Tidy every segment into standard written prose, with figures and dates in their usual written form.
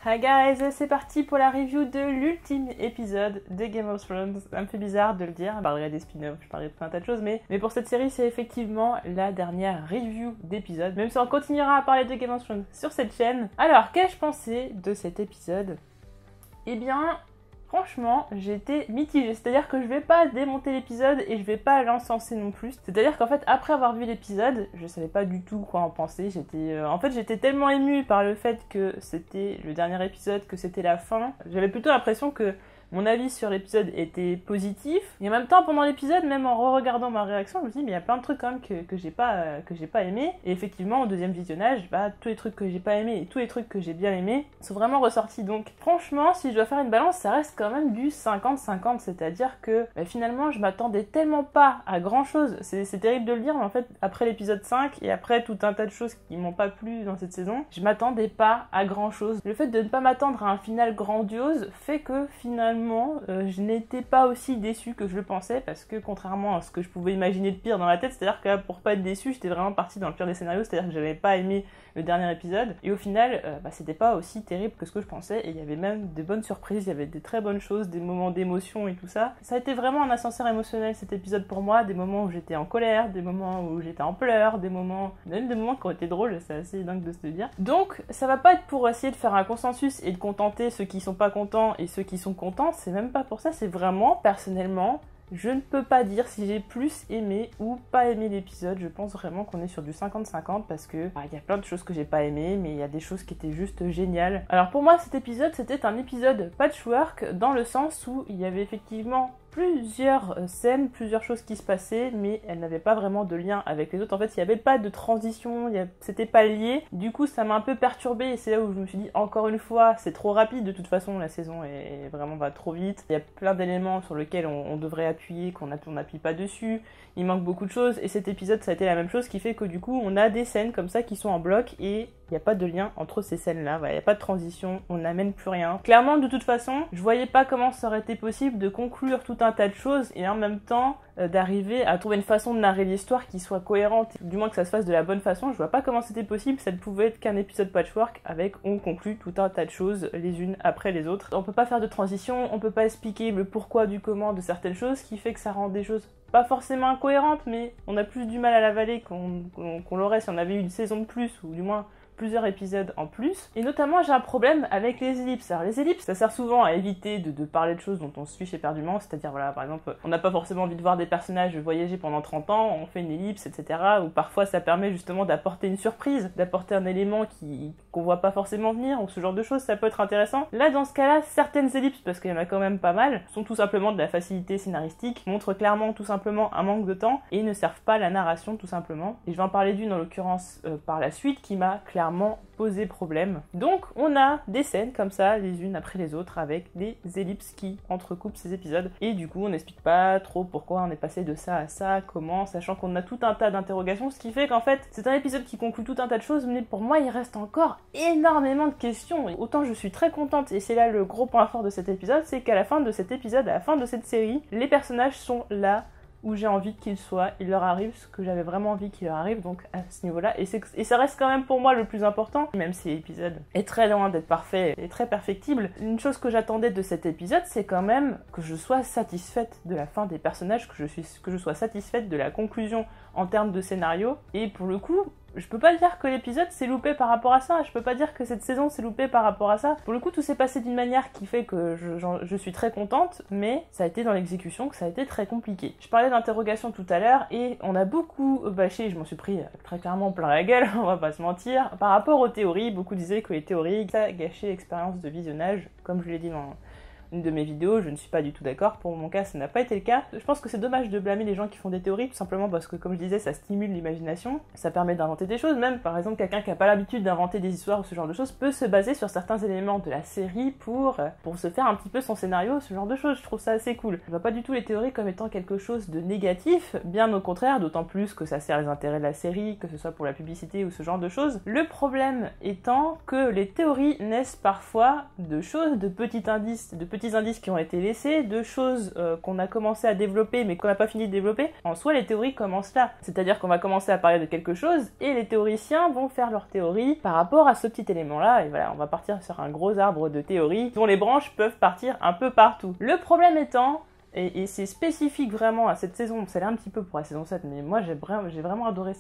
Hi guys, c'est parti pour la review de l'ultime épisode de Game of Thrones. Ça me fait bizarre de le dire, je parlerai des spin-offs, je parlerai de plein de tas de choses, mais pour cette série, c'est effectivement la dernière review d'épisode, même si on continuera à parler de Game of Thrones sur cette chaîne. Alors, qu'ai-je pensé de cet épisode? Eh bien, franchement, j'étais mitigée, c'est-à-dire que je vais pas démonter l'épisode et je vais pas l'encenser non plus. C'est-à-dire qu'en fait, après avoir vu l'épisode, je savais pas du tout quoi en penser. J'étais tellement émue par le fait que c'était le dernier épisode, que c'était la fin. J'avais plutôt l'impression que mon avis sur l'épisode était positif. Et en même temps, pendant l'épisode, même en re-regardant ma réaction, je me dis mais il y a plein de trucs quand même que j'ai pas aimé. Et effectivement, au deuxième visionnage, tous les trucs que j'ai pas aimé et tous les trucs que j'ai bien aimé sont vraiment ressortis. Donc franchement, si je dois faire une balance, ça reste quand même du 50-50. C'est-à-dire que finalement, je m'attendais tellement pas à grand chose. C'est terrible de le dire, mais en fait, après l'épisode 5 et après tout un tas de choses qui m'ont pas plu dans cette saison, je m'attendais pas à grand chose. Le fait de ne pas m'attendre à un final grandiose fait que finalement, je n'étais pas aussi déçue que je le pensais, parce que contrairement à ce que je pouvais imaginer de pire dans la tête, c'est-à-dire que pour pas être déçue, j'étais vraiment partie dans le pire des scénarios, c'est-à-dire que j'avais pas aimé le dernier épisode, et au final, c'était pas aussi terrible que ce que je pensais, et il y avait même des bonnes surprises, il y avait des très bonnes choses, des moments d'émotion et tout ça. Ça a été vraiment un ascenseur émotionnel cet épisode pour moi, des moments où j'étais en colère, des moments où j'étais en pleurs, même des moments qui ont été drôles, c'est assez dingue de se le dire. Donc ça va pas être pour essayer de faire un consensus et de contenter ceux qui sont pas contents et ceux qui sont contents, c'est même pas pour ça, c'est vraiment, personnellement, je ne peux pas dire si j'ai plus aimé ou pas aimé l'épisode. Je pense vraiment qu'on est sur du 50-50 parce que il y a plein de choses que j'ai pas aimé, mais il y a des choses qui étaient juste géniales. Alors pour moi, cet épisode, c'était un épisode patchwork dans le sens où il y avait effectivement plusieurs scènes, plusieurs choses qui se passaient, mais elles n'avaient pas vraiment de lien avec les autres. En fait, il n'y avait pas de transition, c'était pas lié. Du coup, ça m'a un peu perturbée et c'est là où je me suis dit, encore une fois, c'est trop rapide. De toute façon, la saison va trop vite. Il y a plein d'éléments sur lesquels on devrait appuyer, qu'on n'appuie pas dessus. Il manque beaucoup de choses et cet épisode, ça a été la même chose, qui fait que du coup, on a des scènes comme ça qui sont en bloc et il n'y a pas de lien entre ces scènes-là. Il n'y a pas de transition, on n'amène plus rien. Clairement, de toute façon, je voyais pas comment ça aurait été possible de conclure tout un tas de choses et en même temps d'arriver à trouver une façon de narrer l'histoire qui soit cohérente, du moins que ça se fasse de la bonne façon. Je vois pas comment c'était possible, ça ne pouvait être qu'un épisode patchwork avec on conclut tout un tas de choses les unes après les autres. On peut pas faire de transition, on peut pas expliquer le pourquoi du comment de certaines choses, ce qui fait que ça rend des choses pas forcément incohérentes, mais on a plus du mal à l'avaler qu'on l'aurait si on avait eu une saison de plus, ou du moins plusieurs épisodes en plus. Et notamment, j'ai un problème avec les ellipses. Alors les ellipses, ça sert souvent à éviter de parler de choses dont on se fiche éperdument, c'est-à-dire, voilà, par exemple, on n'a pas forcément envie de voir des personnages voyager pendant 30 ans, on fait une ellipse, etc. Ou parfois, ça permet justement d'apporter une surprise, d'apporter un élément qu'on voit pas forcément venir, ou ce genre de choses, ça peut être intéressant. Là, dans ce cas-là, certaines ellipses, parce qu'il y en a quand même pas mal, sont tout simplement de la facilité scénaristique, montrent clairement tout simplement un manque de temps, et ne servent pas la narration, tout simplement. Et je vais en parler d'une, en l'occurrence, par la suite, qui m'a clairement poser problème. Donc on a des scènes comme ça, les unes après les autres, avec des ellipses qui entrecoupent ces épisodes, et du coup on n'explique pas trop pourquoi on est passé de ça à ça, comment, sachant qu'on a tout un tas d'interrogations, ce qui fait qu'en fait c'est un épisode qui conclut tout un tas de choses, mais pour moi il reste encore énormément de questions. Et autant je suis très contente, et c'est là le gros point fort de cet épisode, c'est qu'à la fin de cet épisode, à la fin de cette série, les personnages sont là où j'ai envie qu'ils soient, il leur arrive ce que j'avais vraiment envie qu'il leur arrive, donc à ce niveau-là, et ça reste quand même pour moi le plus important, même si l'épisode est très loin d'être parfait et très perfectible. Une chose que j'attendais de cet épisode, c'est quand même que je sois satisfaite de la fin des personnages, que je sois satisfaite de la conclusion en termes de scénario, et pour le coup, je peux pas dire que l'épisode s'est loupé par rapport à ça, je peux pas dire que cette saison s'est loupée par rapport à ça. Pour le coup, tout s'est passé d'une manière qui fait que je suis très contente, mais ça a été dans l'exécution que ça a été très compliqué. Je parlais d'interrogation tout à l'heure, et on a beaucoup bâché, je m'en suis pris très clairement plein la gueule, on va pas se mentir. Par rapport aux théories, beaucoup disaient que les théories, ça gâchait l'expérience de visionnage, comme je l'ai dit dans une de mes vidéos, je ne suis pas du tout d'accord. Pour mon cas, ça n'a pas été le cas. Je pense que c'est dommage de blâmer les gens qui font des théories, tout simplement parce que, comme je disais, ça stimule l'imagination, ça permet d'inventer des choses. Même, par exemple, quelqu'un qui n'a pas l'habitude d'inventer des histoires ou ce genre de choses peut se baser sur certains éléments de la série pour se faire un petit peu son scénario, ce genre de choses. Je trouve ça assez cool. Je vois pas du tout les théories comme étant quelque chose de négatif, bien au contraire, d'autant plus que ça sert les intérêts de la série, que ce soit pour la publicité ou ce genre de choses. Le problème étant que les théories naissent parfois de choses, de petits indices, de petits petits indices qui ont été laissés, de choses qu'on a commencé à développer mais qu'on n'a pas fini de développer. En soi, les théories commencent là. C'est-à-dire qu'on va commencer à parler de quelque chose et les théoriciens vont faire leur théorie par rapport à ce petit élément-là. Et voilà, on va partir sur un gros arbre de théories dont les branches peuvent partir un peu partout. Le problème étant, et c'est spécifique vraiment à cette saison, ça l'est un petit peu pour la saison 7, mais moi j'ai vraiment adoré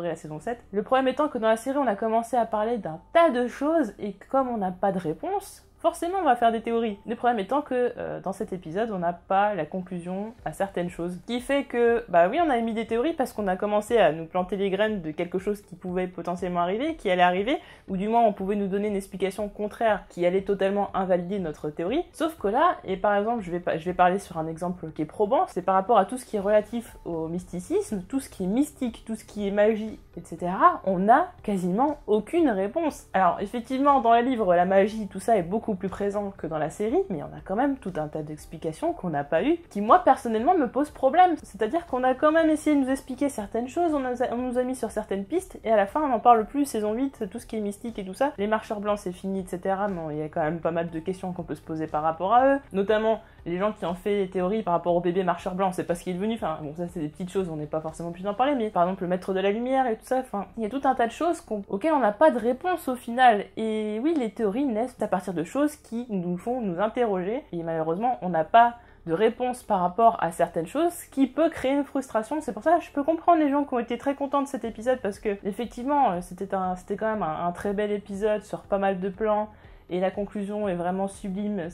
la saison 7. Le problème étant que dans la série, on a commencé à parler d'un tas de choses, et comme on n'a pas de réponse, forcément on va faire des théories. Le problème étant que dans cet épisode, on n'a pas la conclusion à certaines choses. Ce qui fait que, bah oui, on a émis des théories parce qu'on a commencé à nous planter les graines de quelque chose qui pouvait potentiellement arriver, qui allait arriver, ou du moins on pouvait nous donner une explication contraire qui allait totalement invalider notre théorie. Sauf que là, et par exemple, je vais parler sur un exemple qui est probant, c'est par rapport à tout ce qui est relatif au mysticisme, tout ce qui est mystique, tout ce qui est magie, etc. On n'a quasiment aucune réponse. Alors effectivement, dans les livres, la magie, tout ça est beaucoup plus présent que dans la série, mais on a quand même tout un tas d'explications qu'on n'a pas eues, qui moi personnellement me posent problème. C'est-à-dire qu'on a quand même essayé de nous expliquer certaines choses, on nous a mis sur certaines pistes, et à la fin on n'en parle plus, saison 8, tout ce qui est mystique et tout ça. Les marcheurs blancs c'est fini, etc. Mais il y a quand même pas mal de questions qu'on peut se poser par rapport à eux, notamment les gens qui ont fait des théories par rapport au bébé marcheur blanc, c'est pas ce qui est devenu, enfin bon ça c'est des petites choses, on n'est pas forcément plus d'en parler, mais par exemple le maître de la lumière et tout ça, enfin il y a tout un tas de choses auxquelles on n'a pas de réponse au final. Et oui, les théories naissent à partir de choses qui nous font nous interroger, et malheureusement on n'a pas de réponse par rapport à certaines choses, ce qui peut créer une frustration. C'est pour ça que je peux comprendre les gens qui ont été très contents de cet épisode, parce que effectivement c'était quand même un très bel épisode sur pas mal de plans, et la conclusion est vraiment sublime,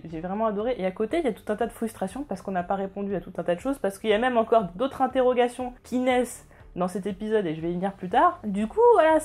j'ai vraiment adoré. Et à côté, il y a tout un tas de frustrations parce qu'on n'a pas répondu à tout un tas de choses, parce qu'il y a même encore d'autres interrogations qui naissent dans cet épisode, et je vais y venir plus tard. Du coup, voilà,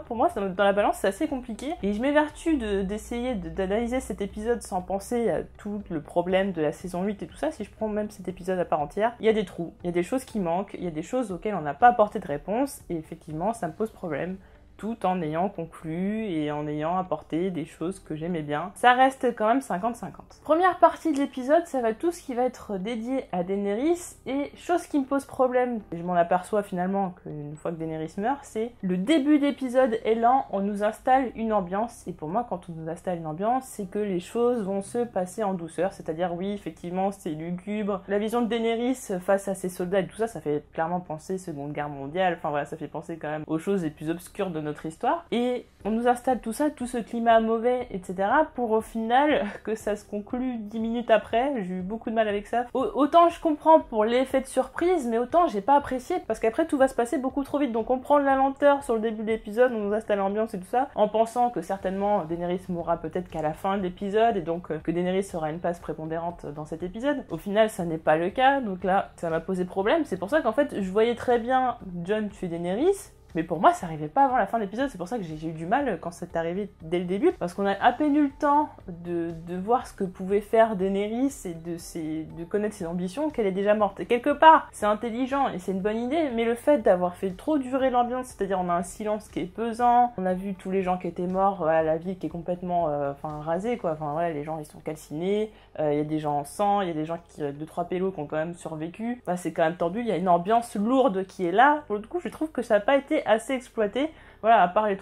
pour moi, dans la balance, c'est assez compliqué. Et je m'évertue d'essayer d'analyser cet épisode sans penser à tout le problème de la saison 8 et tout ça. Si je prends même cet épisode à part entière, il y a des trous, il y a des choses qui manquent, il y a des choses auxquelles on n'a pas apporté de réponse, et effectivement, ça me pose problème, tout en ayant conclu et en ayant apporté des choses que j'aimais bien. Ça reste quand même 50-50. Première partie de l'épisode, ça va tout ce qui va être dédié à Daenerys, et chose qui me pose problème, et je m'en aperçois finalement qu'une fois que Daenerys meurt, c'est le début d'épisode est lent, on nous installe une ambiance, et pour moi quand on nous installe une ambiance, c'est que les choses vont se passer en douceur, c'est-à-dire oui, effectivement c'est lugubre, la vision de Daenerys face à ses soldats et tout ça, ça fait clairement penser Seconde Guerre mondiale, enfin voilà, ça fait penser quand même aux choses les plus obscures de notre histoire, et on nous installe tout ça, tout ce climat mauvais, etc., pour au final que ça se conclue 10 minutes après. J'ai eu beaucoup de mal avec ça. Autant je comprends pour l'effet de surprise, mais autant j'ai pas apprécié, parce qu'après tout va se passer beaucoup trop vite, donc on prend de la lenteur sur le début de l'épisode, on nous installe l'ambiance et tout ça, en pensant que certainement Daenerys mourra peut-être qu'à la fin de l'épisode, et donc que Daenerys aura une place prépondérante dans cet épisode. Au final, ça n'est pas le cas, donc là, ça m'a posé problème. C'est pour ça qu'en fait, je voyais très bien Jon tuer Daenerys, mais pour moi, ça arrivait pas avant la fin de l'épisode. C'est pour ça que j'ai eu du mal quand c'est arrivé dès le début, parce qu'on a à peine eu le temps de voir ce que pouvait faire Daenerys et de connaître ses ambitions, qu'elle est déjà morte. Et quelque part, c'est intelligent et c'est une bonne idée, mais le fait d'avoir fait trop durer l'ambiance, c'est-à-dire on a un silence qui est pesant, on a vu tous les gens qui étaient morts, voilà, la ville qui est complètement rasée, quoi. Enfin voilà, les gens ils sont calcinés, il y a des gens en sang, il y a des gens qui 2-3 pélos qui ont quand même survécu. Bah, c'est quand même tendu, il y a une ambiance lourde qui est là. Pour le coup, je trouve que ça n'a pas été assez exploité, voilà, à part les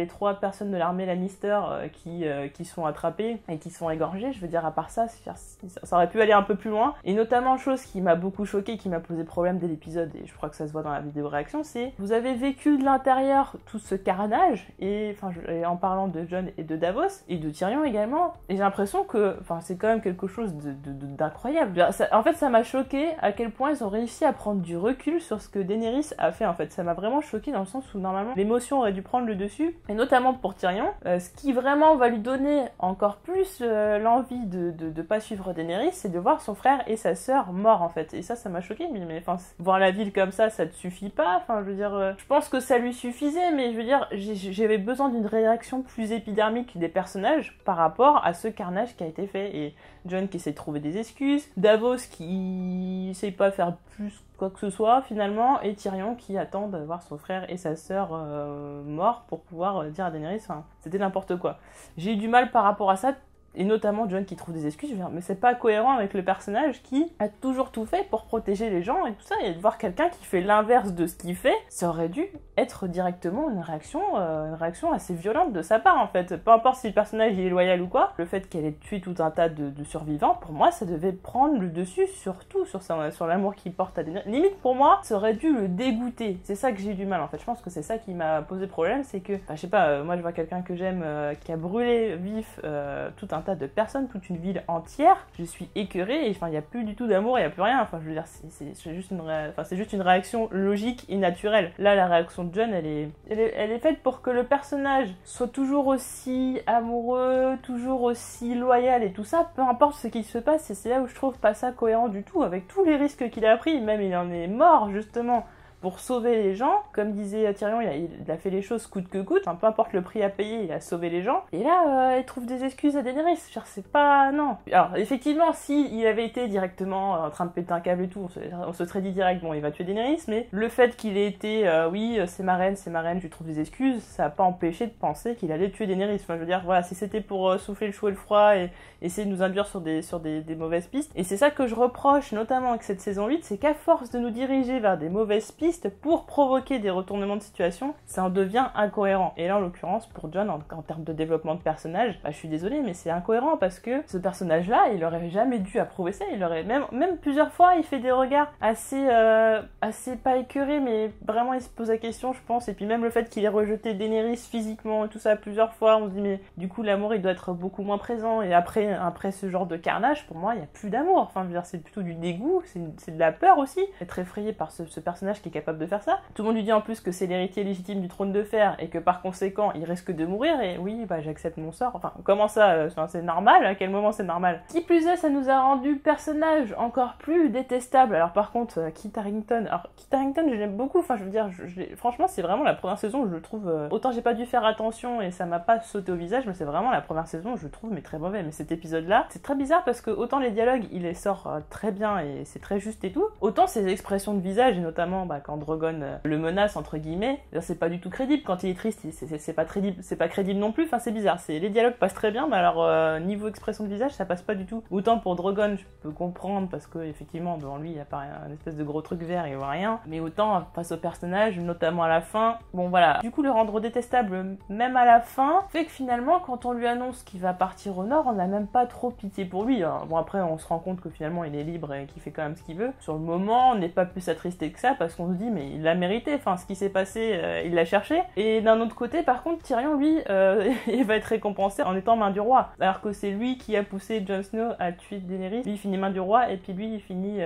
trois personnes de l'armée Lannister qui sont attrapées et qui sont égorgées. Je veux dire, à part ça, ça aurait pu aller un peu plus loin. Et notamment, chose qui m'a beaucoup choquée, qui m'a posé problème dès l'épisode, et je crois que ça se voit dans la vidéo réaction, c'est vous avez vécu de l'intérieur tout ce carnage, et en parlant de Jon et de Davos, et de Tyrion également, et j'ai l'impression que c'est quand même quelque chose d'incroyable. En fait, ça m'a choqué à quel point ils ont réussi à prendre du recul sur ce que Daenerys a fait, en fait. Ça m'a vraiment choqué dans le sens où, normalement, l'émotion aurait dû prendre le dessus, et notamment pour Tyrion, ce qui vraiment va lui donner encore plus l'envie de pas suivre Daenerys, c'est de voir son frère et sa sœur morts, en fait. Et ça m'a choqué, mais voir la ville comme ça ne suffit pas, je veux dire, je pense que ça lui suffisait, mais je veux dire, j'avais besoin d'une réaction plus épidermique des personnages par rapport à ce carnage qui a été fait, et Jon qui essaie de trouver des excuses, Davos qui essaie pas de faire plus quoi que ce soit finalement, et Tyrion qui attend de voir son frère et sa sœur morts pour pouvoir dire à Daenerys, c'était n'importe quoi. J'ai eu du mal par rapport à ça, et notamment Jon qui trouve des excuses, je veux dire, mais c'est pas cohérent avec le personnage qui a toujours tout fait pour protéger les gens et tout ça, et de voir quelqu'un qui fait l'inverse de ce qu'il fait, ça aurait dû être directement une réaction assez violente de sa part en fait. Peu importe si le personnage il est loyal ou quoi, le fait qu'elle ait tué tout un tas de survivants, pour moi ça devait prendre le dessus surtout sur l'amour qu'il porte à Daenerys. Limite pour moi, ça aurait dû le dégoûter. C'est ça que j'ai eu du mal en fait. Je pense que c'est ça qui m'a posé problème, c'est que, enfin, je sais pas, moi je vois quelqu'un que j'aime qui a brûlé vif tout un tas de personnes, toute une ville entière, je suis écœurée et enfin il y a plus du tout d'amour, il y a plus rien. Enfin je veux dire c'est juste une réaction logique et naturelle. Là la réaction de Jon elle est faite pour que le personnage soit toujours aussi amoureux, toujours aussi loyal et tout ça, peu importe ce qui se passe, et c'est là où je trouve pas ça cohérent du tout avec tous les risques qu'il a pris, même il en est mort justement pour sauver les gens. Comme disait Tyrion, il a fait les choses coûte que coûte, enfin, peu importe le prix à payer, il a sauvé les gens. Et là, il trouve des excuses à Daenerys. Genre, c'est pas... Non. Alors, effectivement, si il avait été directement en train de péter un câble et tout, on se serait dit direct, bon, il va tuer Daenerys, mais le fait qu'il ait été, oui, c'est ma reine, je lui trouve des excuses, ça a pas empêché de penser qu'il allait tuer Daenerys. Enfin, je veux dire, voilà, si c'était pour souffler le chaud et le froid et essayer de nous induire sur des mauvaises pistes. Et c'est ça que je reproche, notamment avec cette saison 8, c'est qu'à force de nous diriger vers des mauvaises pistes, pour provoquer des retournements de situation, ça en devient incohérent. Et là, en l'occurrence, pour Jon, en termes de développement de personnage, bah, je suis désolée, mais c'est incohérent parce que ce personnage-là, il aurait jamais dû approuver ça. Il aurait même plusieurs fois, il fait des regards assez pas écœurés, mais vraiment, il se pose la question, je pense. Et puis même le fait qu'il ait rejeté Daenerys physiquement et tout ça plusieurs fois, on se dit, mais du coup, l'amour, il doit être beaucoup moins présent. Et après ce genre de carnage, pour moi, il n'y a plus d'amour. Enfin, je veux dire, c'est plutôt du dégoût, c'est de la peur aussi. Être effrayé par ce personnage qui est capable de faire ça. Tout le monde lui dit en plus que c'est l'héritier légitime du trône de fer et que par conséquent il risque de mourir, et oui bah j'accepte mon sort. Enfin comment ça, c'est normal? À quel moment c'est normal? Qui plus est, ça nous a rendu le personnage encore plus détestable. Alors par contre Kit Harington, je l'aime beaucoup, enfin je veux dire franchement c'est vraiment la première saison où je le trouve autant j'ai pas dû faire attention et ça m'a pas sauté au visage, mais c'est vraiment la première saison où je le trouve mais très mauvais. Mais cet épisode là c'est très bizarre parce que autant les dialogues il les sort très bien et c'est très juste et tout, autant ses expressions de visage et notamment quand Drogon le menace entre guillemets, c'est pas du tout crédible. Quand il est triste, c'est pas crédible non plus. Enfin c'est bizarre. Les dialogues passent très bien, mais alors niveau expression de visage, ça passe pas du tout. Autant pour Drogon, je peux comprendre parce que effectivement devant lui il apparaît un espèce de gros truc vert et il voit rien. Mais autant face au personnage, notamment à la fin, bon voilà. Du coup le rendre détestable même à la fin fait que finalement quand on lui annonce qu'il va partir au nord, on n'a même pas trop pitié pour lui. Hein. Bon après on se rend compte que finalement il est libre et qu'il fait quand même ce qu'il veut. Sur le moment, on n'est pas plus attristé que ça parce qu'on se dit mais il l'a mérité, enfin ce qui s'est passé il l'a cherché. Et d'un autre côté par contre Tyrion lui il va être récompensé en étant main du roi, alors que c'est lui qui a poussé Jon Snow à tuer Daenerys. Lui il finit main du roi et puis lui il finit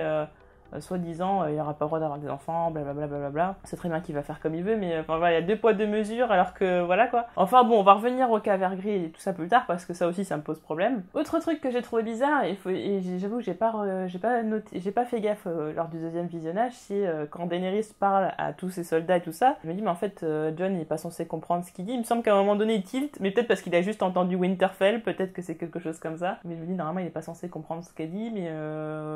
soi-disant il aura pas le droit d'avoir des enfants, blablabla. C'est très bien qu'il va faire comme il veut, mais enfin voilà, il y a deux poids deux mesures, alors que voilà quoi. Enfin bon, on va revenir au cas gris et tout ça plus tard parce que ça aussi ça me pose problème. Autre truc que j'ai trouvé bizarre et j'avoue que j'ai pas fait gaffe lors du deuxième visionnage, c'est quand Daenerys parle à tous ses soldats et tout ça, je me dis mais en fait Jon il est pas censé comprendre ce qu'il dit. Il me semble qu'à un moment donné il tilt, mais peut-être parce qu'il a juste entendu Winterfell, peut-être que c'est quelque chose comme ça. Mais je me dis normalement il est pas censé comprendre ce qu'elle dit, mais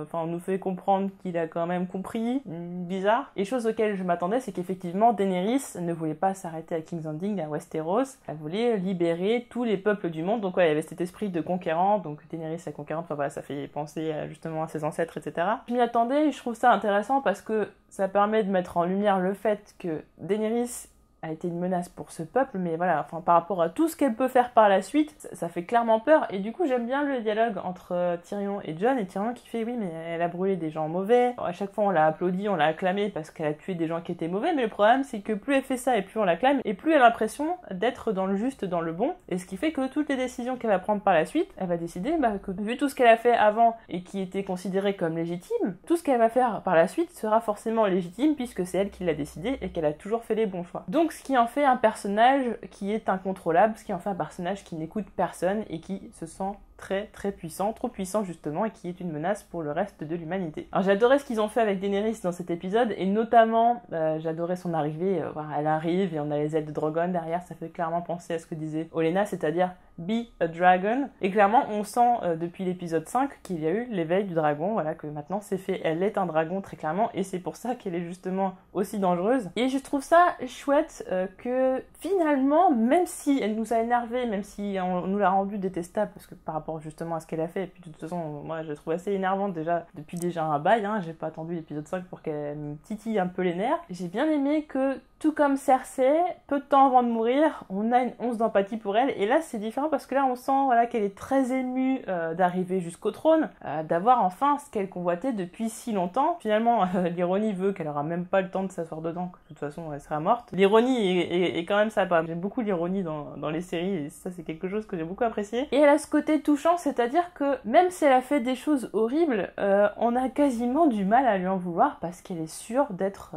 enfin on nous fait comprendre qu'il a quand même compris, bizarre. Et chose auquel je m'attendais, c'est qu'effectivement Daenerys ne voulait pas s'arrêter à King's Landing, à Westeros, elle voulait libérer tous les peuples du monde. Donc ouais, il y avait cet esprit de conquérant, donc Daenerys la conquérante, enfin voilà, ça fait penser justement à ses ancêtres, etc. Je m'y attendais et je trouve ça intéressant parce que ça permet de mettre en lumière le fait que Daenerys a été une menace pour ce peuple, mais voilà, enfin par rapport à tout ce qu'elle peut faire par la suite, ça fait clairement peur. Et du coup j'aime bien le dialogue entre Tyrion et Jon, et Tyrion qui fait oui mais elle a brûlé des gens mauvais. Alors, à chaque fois on l'a applaudi, on l'a acclamé parce qu'elle a tué des gens qui étaient mauvais, mais le problème c'est que plus elle fait ça et plus on l'acclame, et plus elle a l'impression d'être dans le juste, dans le bon, et ce qui fait que toutes les décisions qu'elle va prendre par la suite, elle va décider que vu tout ce qu'elle a fait avant et qui était considéré comme légitime, tout ce qu'elle va faire par la suite sera forcément légitime puisque c'est elle qui l'a décidé et qu'elle a toujours fait les bons choix. Donc ce qui en fait un personnage qui est incontrôlable, ce qui en fait un personnage qui n'écoute personne et qui se sent très très puissant, trop puissant justement, et qui est une menace pour le reste de l'humanité. Alors j'ai adoré ce qu'ils ont fait avec Daenerys dans cet épisode, et notamment j'adorais son arrivée, elle arrive et on a les ailes de Drogon derrière, ça fait clairement penser à ce que disait Olenna, c'est-à-dire be a dragon, et clairement on sent depuis l'épisode 5 qu'il y a eu l'éveil du dragon, voilà, que maintenant c'est fait, elle est un dragon très clairement, et c'est pour ça qu'elle est justement aussi dangereuse. Et je trouve ça chouette que finalement, même si elle nous a énervé, même si on nous l'a rendu détestable, parce que par rapport rapport justement à ce qu'elle a fait. Et puis de toute façon, moi je la trouve assez énervante déjà depuis déjà un bail, hein. J'ai pas attendu l'épisode 5 pour qu'elle me titille un peu les nerfs. J'ai bien aimé que, tout comme Cersei, peu de temps avant de mourir, on a une once d'empathie pour elle. Et là, c'est différent parce que là, on sent voilà, qu'elle est très émue d'arriver jusqu'au trône, d'avoir enfin ce qu'elle convoitait depuis si longtemps. Finalement, l'ironie veut qu'elle aura même pas le temps de s'asseoir dedans, que de toute façon, elle sera morte. L'ironie est quand même sympa. J'aime beaucoup l'ironie dans les séries, et ça, c'est quelque chose que j'ai beaucoup apprécié. Et elle a ce côté touchant, c'est-à-dire que même si elle a fait des choses horribles, on a quasiment du mal à lui en vouloir parce qu'elle est sûre d'être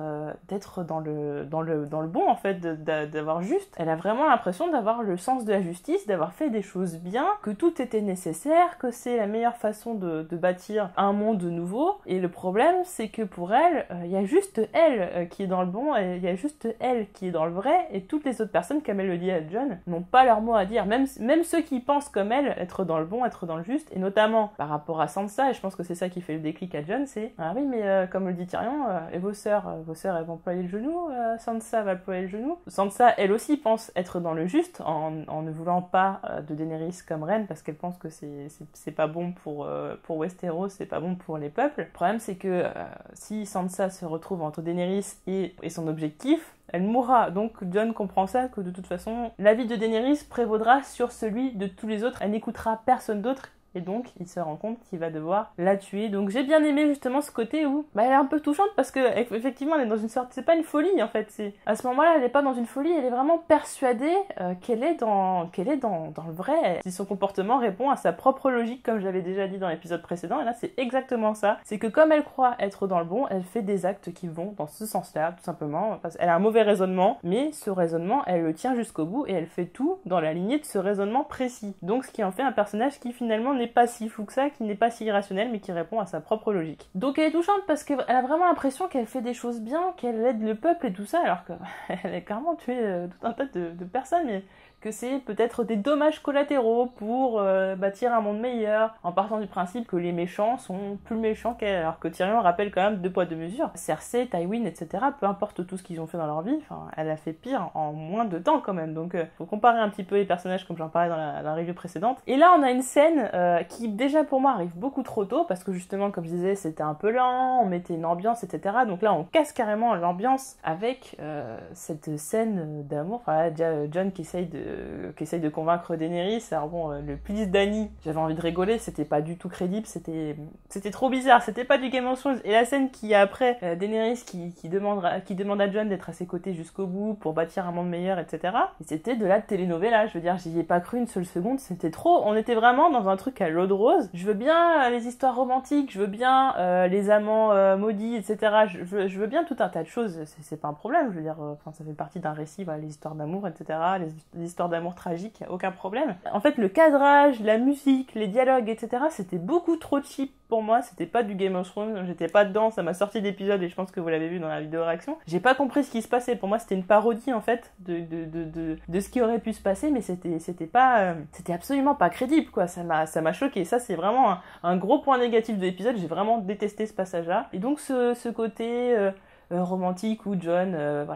dans le bon, en fait, d'avoir juste. Elle a vraiment l'impression d'avoir le sens de la justice, d'avoir fait des choses bien, que tout était nécessaire, que c'est la meilleure façon de bâtir un monde nouveau. Et le problème, c'est que pour elle, il y a juste elle qui est dans le bon, et il y a juste elle qui est dans le vrai, et toutes les autres personnes, comme elle le dit à Jon, n'ont pas leur mot à dire. Même ceux qui pensent comme elle, être dans le bon, être dans le juste, et notamment par rapport à Sansa, et je pense que c'est ça qui fait le déclic à Jon, c'est « Ah oui, mais comme le dit Tyrion, et vos sœurs, elles vont ployer le genou, Sansa va ployer le genou. » Sansa, elle aussi, pense être dans le juste, en ne voulant pas de Daenerys comme reine, parce qu'elle pense que c'est pas bon pour Westeros, c'est pas bon pour les peuples. Le problème, c'est que si Sansa se retrouve entre Daenerys et son objectif, elle mourra. Donc Jon comprend ça, que de toute façon, la vie de Daenerys prévaudra sur celui de tous les autres. Elle n'écoutera personne d'autre. Et donc, il se rend compte qu'il va devoir la tuer. Donc, j'ai bien aimé justement ce côté où elle est un peu touchante parce que effectivement, elle est dans une sorte... C'est pas une folie en fait. À ce moment-là, elle est pas dans une folie. Elle est vraiment persuadée qu'elle est dans le vrai. Si son comportement répond à sa propre logique, comme je l'avais déjà dit dans l'épisode précédent. Et là, c'est exactement ça. C'est que comme elle croit être dans le bon, elle fait des actes qui vont dans ce sens-là, tout simplement. Parce qu'elle a un mauvais raisonnement, mais ce raisonnement, elle le tient jusqu'au bout et elle fait tout dans la lignée de ce raisonnement précis. Donc, ce qui en fait un personnage qui finalement n'est pas si fou que ça, qui n'est pas si irrationnel, mais qui répond à sa propre logique. Donc elle est touchante parce qu'elle a vraiment l'impression qu'elle fait des choses bien, qu'elle aide le peuple et tout ça, alors qu'elle a carrément tué tout un tas de personnes, mais que c'est peut-être des dommages collatéraux pour bâtir un monde meilleur, en partant du principe que les méchants sont plus méchants qu'elle, alors que Tyrion rappelle quand même 2 poids 2 mesures. Cersei, Tywin, etc., peu importe tout ce qu'ils ont fait dans leur vie, elle a fait pire en moins de temps quand même, donc faut comparer un petit peu les personnages comme j'en parlais dans la review précédente. Et là on a une scène qui déjà pour moi arrive beaucoup trop tôt, parce que justement comme je disais c'était un peu lent, on mettait une ambiance, etc., donc là on casse carrément l'ambiance avec cette scène d'amour, déjà Jon qui essaye de convaincre Daenerys. Alors bon, le please Dany, j'avais envie de rigoler, c'était pas du tout crédible, c'était trop bizarre, c'était pas du Game of Thrones. Et la scène qui a après Daenerys qui demande à Jon d'être à ses côtés jusqu'au bout pour bâtir un monde meilleur, etc. Et c'était de la telenovela, je veux dire, j'y ai pas cru une seule seconde, c'était trop, on était vraiment dans un truc à l'eau de rose. Je veux bien les histoires romantiques, je veux bien les amants maudits, etc. Je veux bien tout un tas de choses, c'est pas un problème, je veux dire, ça fait partie d'un récit, voilà, les histoires d'amour, etc., les histoires d'amour tragique, y a aucun problème. En fait, le cadrage, la musique, les dialogues, etc., c'était beaucoup trop cheap pour moi, c'était pas du Game of Thrones, j'étais pas dedans, ça m'a sorti d'épisode et je pense que vous l'avez vu dans la vidéo réaction. J'ai pas compris ce qui se passait, pour moi c'était une parodie en fait de ce qui aurait pu se passer, mais c'était absolument pas crédible quoi, ça m'a choqué. Ça c'est vraiment un gros point négatif de l'épisode, j'ai vraiment détesté ce passage-là. Et donc ce côté romantique où Jon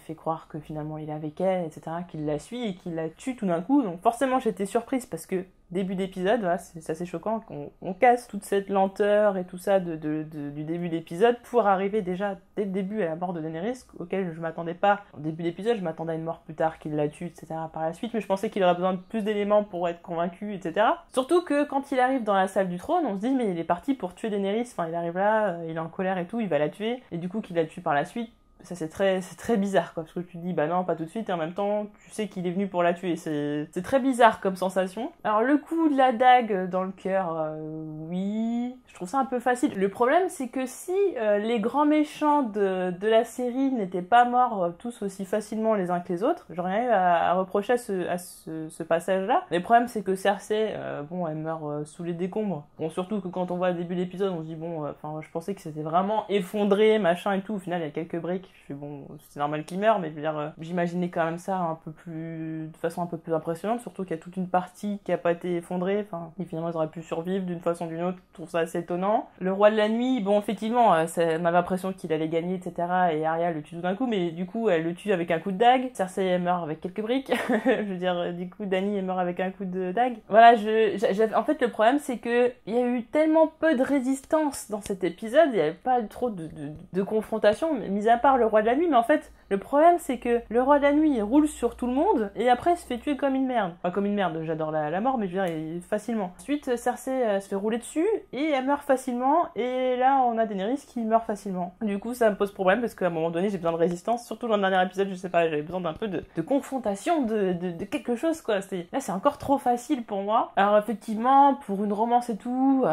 fait croire que finalement il est avec elle, etc., qu'il la suit et qu'il la tue tout d'un coup. Donc forcément j'étais surprise parce que début d'épisode, voilà, c'est assez choquant qu'on casse toute cette lenteur et tout ça du début d'épisode pour arriver déjà dès le début à la mort de Daenerys, auquel je m'attendais pas. Au début d'épisode, je m'attendais à une mort plus tard, qu'il la tue, etc. par la suite, mais je pensais qu'il aurait besoin de plus d'éléments pour être convaincu, etc. Surtout que quand il arrive dans la salle du trône, on se dit mais il est parti pour tuer Daenerys, il arrive là, il est en colère et tout, il va la tuer, et du coup qu'il la tue par la suite. Ça c'est très bizarre quoi, parce que tu te dis bah non pas tout de suite et en même temps tu sais qu'il est venu pour la tuer, c'est très bizarre comme sensation. Alors le coup de la dague dans le cœur, oui, je trouve ça un peu facile. Le problème c'est que si les grands méchants de la série n'étaient pas morts tous aussi facilement les uns que les autres, j'aurais rien eu à reprocher à ce passage là. Mais le problème c'est que Cersei, elle meurt sous les décombres. Bon surtout que quand on voit le début de l'épisode on se dit bon, je pensais que c'était vraiment effondré machin et tout, au final il y a quelques briques Je fais bon, c'est normal qu'il meure, mais je veux dire, j'imaginais quand même ça de façon un peu plus impressionnante, surtout qu'il y a toute une partie qui a pas été effondrée, enfin, et finalement ils auraient pu survivre d'une façon ou d'une autre, je trouve ça assez étonnant. Le roi de la nuit, bon, effectivement, ça m'avait l'impression qu'il allait gagner, etc., et Arya le tue tout d'un coup, mais du coup, elle le tue avec un coup de dague, Cersei elle meurt avec quelques briques, je veux dire, du coup, Dany elle meurt avec un coup de dague. Voilà, en fait, le problème, c'est que il y a eu tellement peu de résistance dans cet épisode, il n'y avait pas trop de confrontation, mis à part le roi de la nuit, mais en fait, le problème, c'est que le roi de la nuit, il roule sur tout le monde, et après, il se fait tuer comme une merde. Enfin, comme une merde, j'adore la mort, mais je veux dire, facilement. Ensuite, Cersei se fait rouler dessus, et elle meurt facilement, et là, on a Daenerys qui meurt facilement. Du coup, ça me pose problème, parce qu'à un moment donné, j'ai besoin de résistance, surtout dans le dernier épisode, je sais pas, j'avais besoin d'un peu de confrontation, de quelque chose, quoi. Là, c'est encore trop facile pour moi. Alors, effectivement, pour une romance et tout,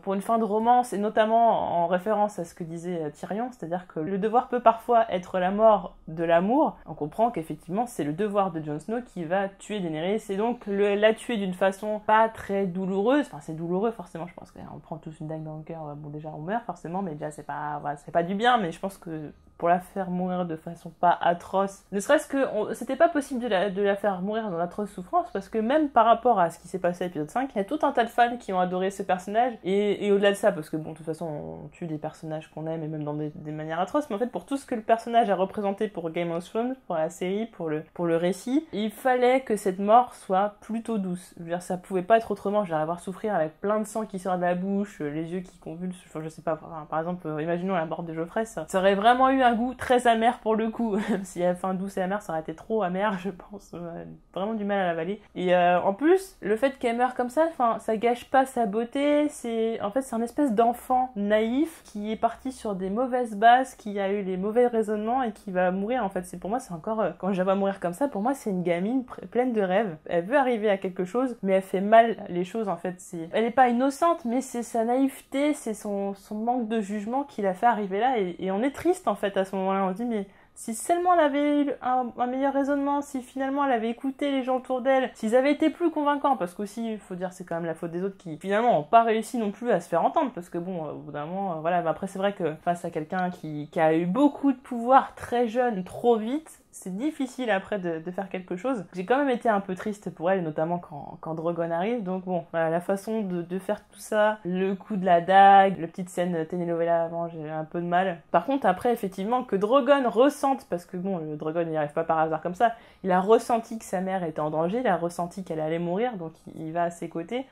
pour une fin de romance, et notamment en référence à ce que disait Tyrion, c'est-à-dire que le devoir peut parfois être la mort de l'amour, on comprend qu'effectivement c'est le devoir de Jon Snow qui va tuer Daenerys et donc la tuer d'une façon pas très douloureuse, enfin c'est douloureux forcément, je pense qu'on prend tous une dague dans le cœur, bon déjà on meurt forcément, mais déjà c'est pas du bien, mais je pense que pour la faire mourir de façon pas atroce, ne serait-ce que c'était pas possible de la faire mourir dans l'atroce souffrance, parce que même par rapport à ce qui s'est passé à l'épisode 5, il y a tout un tas de fans qui ont adoré ce personnage, et au-delà de ça, parce que bon, de toute façon on tue des personnages qu'on aime, et même dans des manières atroces, mais en fait pour tout ce que le personnage a représenté pour Game of Thrones, pour la série, pour le récit, il fallait que cette mort soit plutôt douce. Je veux dire, ça pouvait pas être autrement, je vais la voir souffrir avec plein de sang qui sort de la bouche, les yeux qui convulsent, enfin je sais pas, enfin, par exemple, imaginons la mort de Geoffrey, ça aurait vraiment eu un goût très amer pour le coup. S'il y avait fin douce et amère, ça aurait été trop amer, je pense. Vraiment du mal à l'avaler. Et en plus, le fait qu'elle meure comme ça, ça gâche pas sa beauté. En fait, c'est un espèce d'enfant naïf qui est parti sur des mauvaises bases, qui a eu les mauvais raisonnements et qui va mourir. En fait, pour moi, c'est encore quand je la vois mourir comme ça, pour moi, c'est une gamine pleine de rêves. Elle veut arriver à quelque chose, mais elle fait mal les choses. En fait, elle est pas innocente, mais c'est sa naïveté, c'est son manque de jugement qui l'a fait arriver là. Et on est triste en fait à ce moment-là. On se dit mais si seulement elle avait eu un meilleur raisonnement, si finalement elle avait écouté les gens autour d'elle, s'ils avaient été plus convaincants, parce qu'aussi, il faut dire, c'est quand même la faute des autres qui finalement n'ont pas réussi non plus à se faire entendre, parce que bon, au bout d'un moment, voilà, mais après c'est vrai que face à quelqu'un qui a eu beaucoup de pouvoir très jeune, trop vite, c'est difficile après de faire quelque chose. J'ai quand même été un peu triste pour elle, notamment quand Drogon arrive, donc bon, voilà, la façon de faire tout ça, le coup de la dague, la petite scène telenovela avant, j'ai un peu de mal. Par contre, après, effectivement, que Drogon ressente, parce que bon, le Drogon n'y arrive pas par hasard comme ça, il a ressenti que sa mère était en danger, il a ressenti qu'elle allait mourir, donc il va à ses côtés.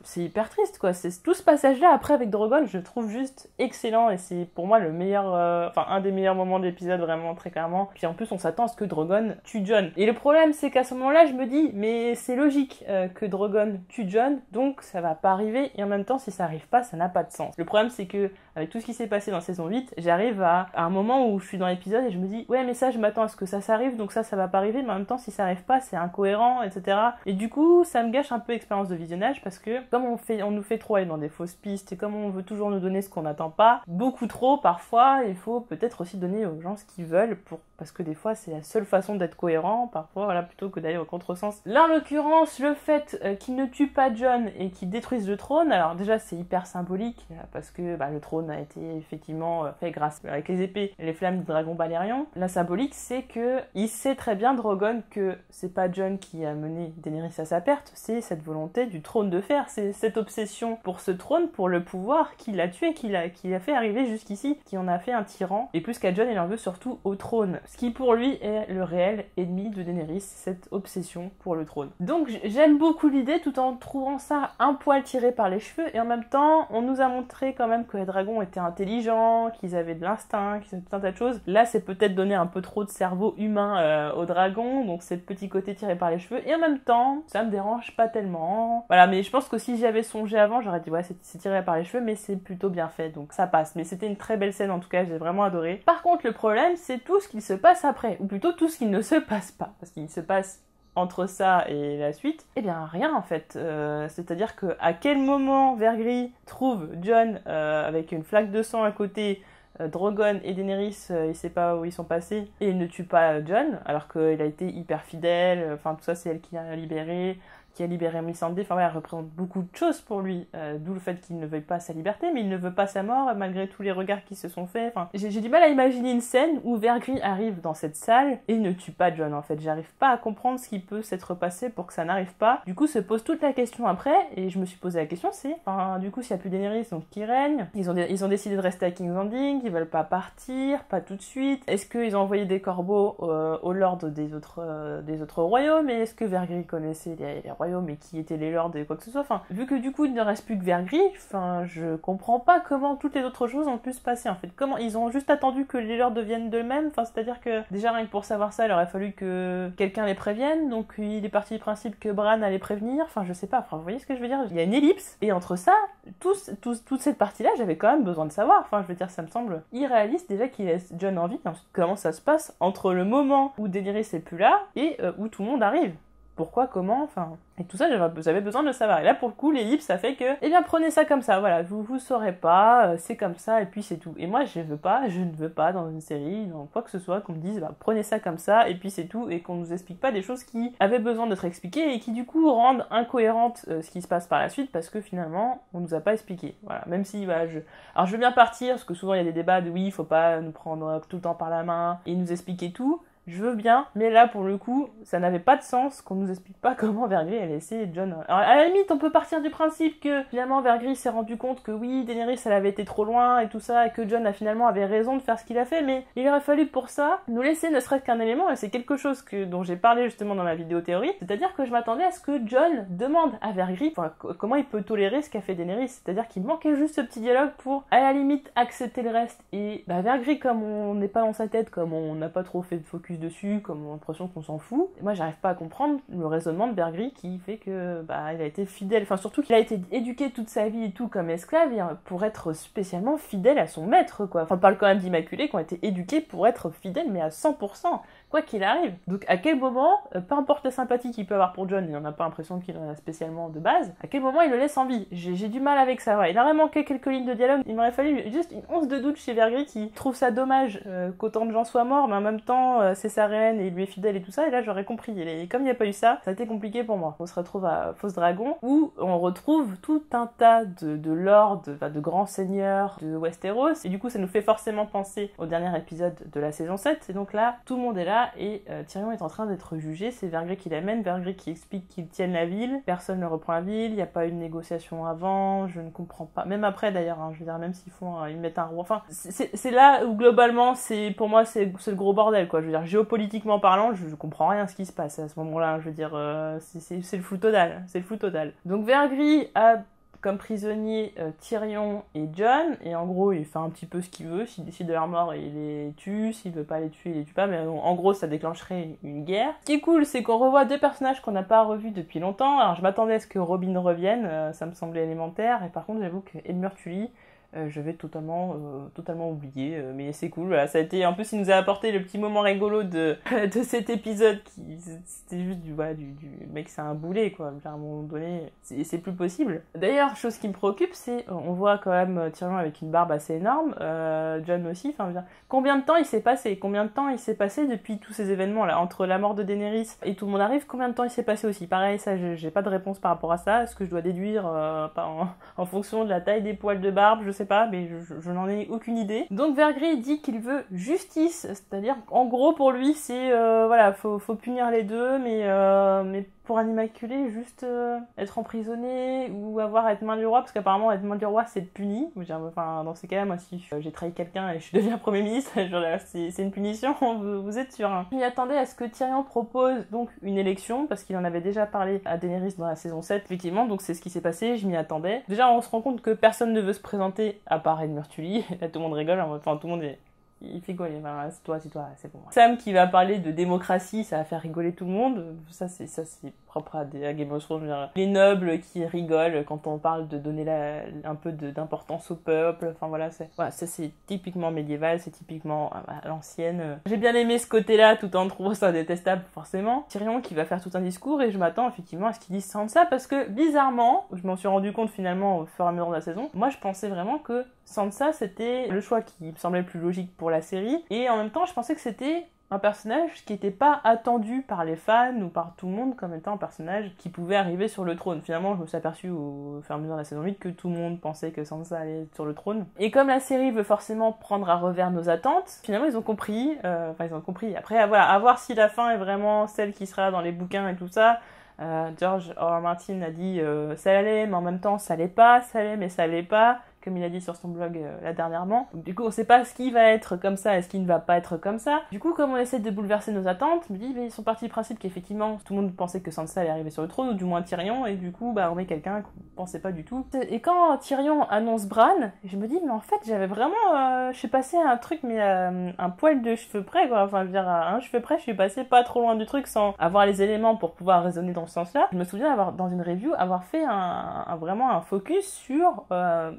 C'est hyper triste quoi, c'est tout ce passage là après avec Drogon, je le trouve juste excellent et c'est pour moi le meilleur, un des meilleurs moments de l'épisode vraiment très clairement. Puis en plus on s'attend à ce que Drogon tue Jon, et le problème c'est qu'à ce moment là je me dis mais c'est logique que Drogon tue Jon, donc ça va pas arriver, et en même temps si ça arrive pas ça n'a pas de sens. Le problème c'est que avec tout ce qui s'est passé dans saison 8, j'arrive à un moment où je suis dans l'épisode et je me dis ouais mais ça je m'attends à ce que ça s'arrive, donc ça va pas arriver, mais en même temps si ça arrive pas c'est incohérent, etc. Et du coup ça me gâche un peu l'expérience de visionnage, parce que comme on nous fait trop aller dans des fausses pistes, et comme on veut toujours nous donner ce qu'on n'attend pas, beaucoup trop parfois, il faut peut-être aussi donner aux gens ce qu'ils veulent, parce que des fois c'est la seule façon d'être cohérent, parfois, voilà, plutôt que d'aller au contresens. Là en l'occurrence, le fait qu'il ne tue pas Jon et qu'il détruise le trône, alors déjà c'est hyper symbolique, parce que le trône a été effectivement fait grâce avec les épées et les flammes du dragon Balerion. La symbolique c'est que il sait très bien, Drogon, que c'est pas Jon qui a mené Daenerys à sa perte, c'est cette volonté du trône de fer, c'est cette obsession pour ce trône, pour le pouvoir, qui l'a tué, qui l'a fait arriver jusqu'ici, qui en a fait un tyran. Et plus qu'à Jon, il en veut surtout au trône. Ce qui pour lui est le réel ennemi de Daenerys, cette obsession pour le trône. Donc j'aime beaucoup l'idée, tout en trouvant ça un poil tiré par les cheveux, et en même temps, on nous a montré quand même que les dragons étaient intelligents, qu'ils avaient de l'instinct, qu'ils avaient tout un tas de choses. Là, c'est peut-être donner un peu trop de cerveau humain aux dragons, donc c'est le petit côté tiré par les cheveux, et en même temps, ça me dérange pas tellement. Voilà, mais je pense que si j'avais songé avant, j'aurais dit ouais c'est tiré par les cheveux, mais c'est plutôt bien fait, donc ça passe. Mais c'était une très belle scène en tout cas, j'ai vraiment adoré. Par contre le problème c'est tout ce qui se passe après, ou plutôt tout ce qui ne se passe pas, parce qu'il se passe entre ça et la suite, eh bien rien en fait. C'est-à-dire que à quel moment Vergris trouve Jon avec une flaque de sang à côté, Drogon et Daenerys, il sait pas où ils sont passés, et il ne tue pas Jon, alors qu'il a été hyper fidèle, enfin tout ça c'est elle qui l'a libéré, qui a libéré Missandei, enfin voilà, elle représente beaucoup de choses pour lui, d'où le fait qu'il ne veuille pas sa liberté, mais il ne veut pas sa mort, malgré tous les regards qui se sont faits, enfin, j'ai du mal à imaginer une scène où Vergris arrive dans cette salle et ne tue pas Jon, en fait, j'arrive pas à comprendre ce qui peut s'être passé pour que ça n'arrive pas, du coup se pose toute la question après, et je me suis posé la question, c'est, enfin, du coup s'il n'y a plus Daenerys, donc qui règne, ils ont décidé de rester à King's Landing, ils veulent pas partir, pas tout de suite, est-ce qu'ils ont envoyé des corbeaux aux lords des autres royaumes, et est-ce que Vergris connaissait les royaumes et qui étaient les lords et quoi que ce soit, enfin, vu que du coup il ne reste plus que Vergris, enfin, je comprends pas comment toutes les autres choses ont pu se passer, en fait, comment ils ont juste attendu que les lords deviennent d'eux-mêmes, enfin, c'est-à-dire que, déjà rien que pour savoir ça, il aurait fallu que quelqu'un les prévienne, donc il est parti du principe que Bran allait prévenir, enfin, je sais pas, enfin, vous voyez ce que je veux dire, il y a une ellipse, et entre ça, toute cette partie-là, j'avais quand même besoin de savoir, enfin, je veux dire, ça me semble irréaliste déjà qu'il laisse Jon en vie, ensuite comment ça se passe entre le moment où Daenerys est plus là et où tout le monde arrive. Pourquoi, comment, enfin... Et tout ça, j'avais besoin de le savoir. Et là, pour le coup, l'ellipse, ça fait que... Eh bien, prenez ça comme ça, voilà, vous saurez pas, c'est comme ça, et puis c'est tout. Et moi, je ne veux pas, dans une série, dans quoi que ce soit, qu'on me dise, bah, prenez ça comme ça, et puis c'est tout, et qu'on nous explique pas des choses qui avaient besoin d'être expliquées, et qui, du coup, rendent incohérente ce qui se passe par la suite, parce que, finalement, on nous a pas expliqué. Voilà, même si, voilà, Alors, je veux bien partir, parce que souvent, il y a des débats de, oui, il faut pas nous prendre tout le temps par la main, et nous expliquer tout. Je veux bien, mais là, pour le coup, ça n'avait pas de sens qu'on nous explique pas comment Vergris a laissé Jon. Alors, à la limite, on peut partir du principe que, finalement, Vergris s'est rendu compte que oui, Daenerys, elle avait été trop loin et tout ça, et que Jon a finalement avait raison de faire ce qu'il a fait, mais il aurait fallu pour ça nous laisser ne serait-ce qu'un élément, et c'est quelque chose dont j'ai parlé justement dans ma vidéo théorie, c'est-à-dire que je m'attendais à ce que Jon demande à Vergris, enfin, comment il peut tolérer ce qu'a fait Daenerys, c'est-à-dire qu'il manquait juste ce petit dialogue pour, à la limite, accepter le reste, et bah, Vergris, comme on n'est pas dans sa tête, comme on n'a pas trop fait de focus dessus, comme on a l'impression qu'on s'en fout. Et moi, j'arrive pas à comprendre le raisonnement de Vergris qui fait que, bah, il a été fidèle, enfin, surtout qu'il a été éduqué toute sa vie et tout comme esclave pour être spécialement fidèle à son maître, quoi. Enfin, on parle quand même d'immaculés qui ont été éduqués pour être fidèles, mais à 100%. Quoi qu'il arrive. Donc à quel moment, peu importe la sympathie qu'il peut avoir pour Jon, il n'en a pas l'impression qu'il en a spécialement de base, à quel moment il le laisse en vie? J'ai du mal avec ça, ouais. Il aurait manqué quelques lignes de dialogue, il m'aurait fallu juste une once de doute chez Vergris qui trouve ça dommage qu'autant de gens soient morts, mais en même temps c'est sa reine et il lui est fidèle et tout ça, et là j'aurais compris. Et comme il n'y a pas eu ça, ça a été compliqué pour moi. On se retrouve à Fosse Dragon, où on retrouve tout un tas de lords, de grands seigneurs de Westeros, et du coup ça nous fait forcément penser au dernier épisode de la saison 7, et donc là, tout le monde est là, et Tyrion est en train d'être jugé, c'est Vergris qui l'amène, Vergris qui explique qu'ils tiennent la ville, personne ne reprend la ville, il n'y a pas eu de négociation avant, je ne comprends pas, même après d'ailleurs, hein, je veux dire, même s'ils ils mettent un roi, enfin, c'est là où globalement, pour moi, c'est le gros bordel, quoi, je veux dire, géopolitiquement parlant, je comprends rien à ce qui se passe à ce moment-là, je veux dire, c'est le flou total, c'est le flou total. Donc Vergris a comme prisonniers Tyrion et Jon, et en gros il fait un petit peu ce qu'il veut, s'il décide de leur mort il les tue, s'il veut pas les tuer il les tue pas, mais en gros ça déclencherait une guerre. Ce qui est cool c'est qu'on revoit deux personnages qu'on n'a pas revus depuis longtemps, alors je m'attendais à ce que Robin revienne, ça me semblait élémentaire, et par contre j'avoue que Edmure Tully, je vais totalement oublier, mais c'est cool, voilà, ça a été, en plus il nous a apporté le petit moment rigolo de cet épisode c'était juste du mec c'est un boulet quoi, à un moment donné c'est plus possible. D'ailleurs, chose qui me préoccupe, c'est, on voit quand même Tyrion avec une barbe assez énorme, Jon aussi, enfin combien de temps il s'est passé depuis tous ces événements là, entre la mort de Daenerys et tout le monde arrive, combien de temps il s'est passé aussi, pareil ça j'ai pas de réponse par rapport à ça, est-ce que je dois déduire en fonction de la taille des poils de barbe, je sais pas, mais je n'en ai aucune idée. Donc Vergris dit qu'il veut justice, c'est-à-dire en gros pour lui c'est voilà, faut punir les deux, mais pour un immaculé, juste être emprisonné ou être main du roi, parce qu'apparemment être main du roi c'est puni. Enfin, dans ces cas-là, moi si j'ai trahi quelqu'un et je deviens Premier ministre, c'est une punition, vous êtes sûr. Hein. Je m'y attendais à ce que Tyrion propose donc une élection, parce qu'il en avait déjà parlé à Daenerys dans la saison 7, effectivement, donc c'est ce qui s'est passé, je m'y attendais. Déjà on se rend compte que personne ne veut se présenter à part Edmure Tully, là tout le monde rigole, enfin tout le monde il fait rigoler, enfin, c'est toi, c'est bon. Sam qui va parler de démocratie, ça va faire rigoler tout le monde. Ça c'est propre à Game of Thrones. Les nobles qui rigolent quand on parle de donner un peu d'importance au peuple. Enfin voilà, c'est typiquement médiéval, c'est typiquement à l'ancienne. J'ai bien aimé ce côté-là, tout en trouvant ça détestable forcément. Tyrion qui va faire tout un discours et je m'attends effectivement à ce qu'il dise Sansa, parce que bizarrement, je m'en suis rendu compte finalement au fur et à mesure de la saison. Moi je pensais vraiment que Sansa c'était le choix qui me semblait le plus logique pour la série, et en même temps je pensais que c'était un personnage qui n'était pas attendu par les fans ou par tout le monde comme étant un personnage qui pouvait arriver sur le trône. Finalement, je me suis aperçu au fur et à mesure de la saison 8 que tout le monde pensait que Sansa allait sur le trône. Et comme la série veut forcément prendre à revers nos attentes, finalement ils ont compris, Après, voilà, à voir si la fin est vraiment celle qui sera dans les bouquins et tout ça. George R. Martin a dit ça allait, mais en même temps ça allait pas, ça allait, mais ça allait pas, comme il a dit sur son blog là dernièrement. Donc, du coup, on sait pas ce qui va être comme ça et ce qui ne va pas être comme ça. Du coup, comme on essaie de bouleverser nos attentes, je me dis, mais ils sont partis du principe qu'effectivement, tout le monde pensait que Sansa allait arriver sur le trône, ou du moins Tyrion, et du coup, on met quelqu'un qu'on pensait pas du tout. Et quand Tyrion annonce Bran, je me dis, mais en fait, j'avais vraiment... je suis passée à un truc, mais un poil de cheveux près, quoi. Enfin, je veux dire, à un cheveu près, je suis passée pas trop loin du truc sans avoir les éléments pour pouvoir raisonner dans ce sens-là. Je me souviens, dans une review, avoir fait vraiment un focus sur...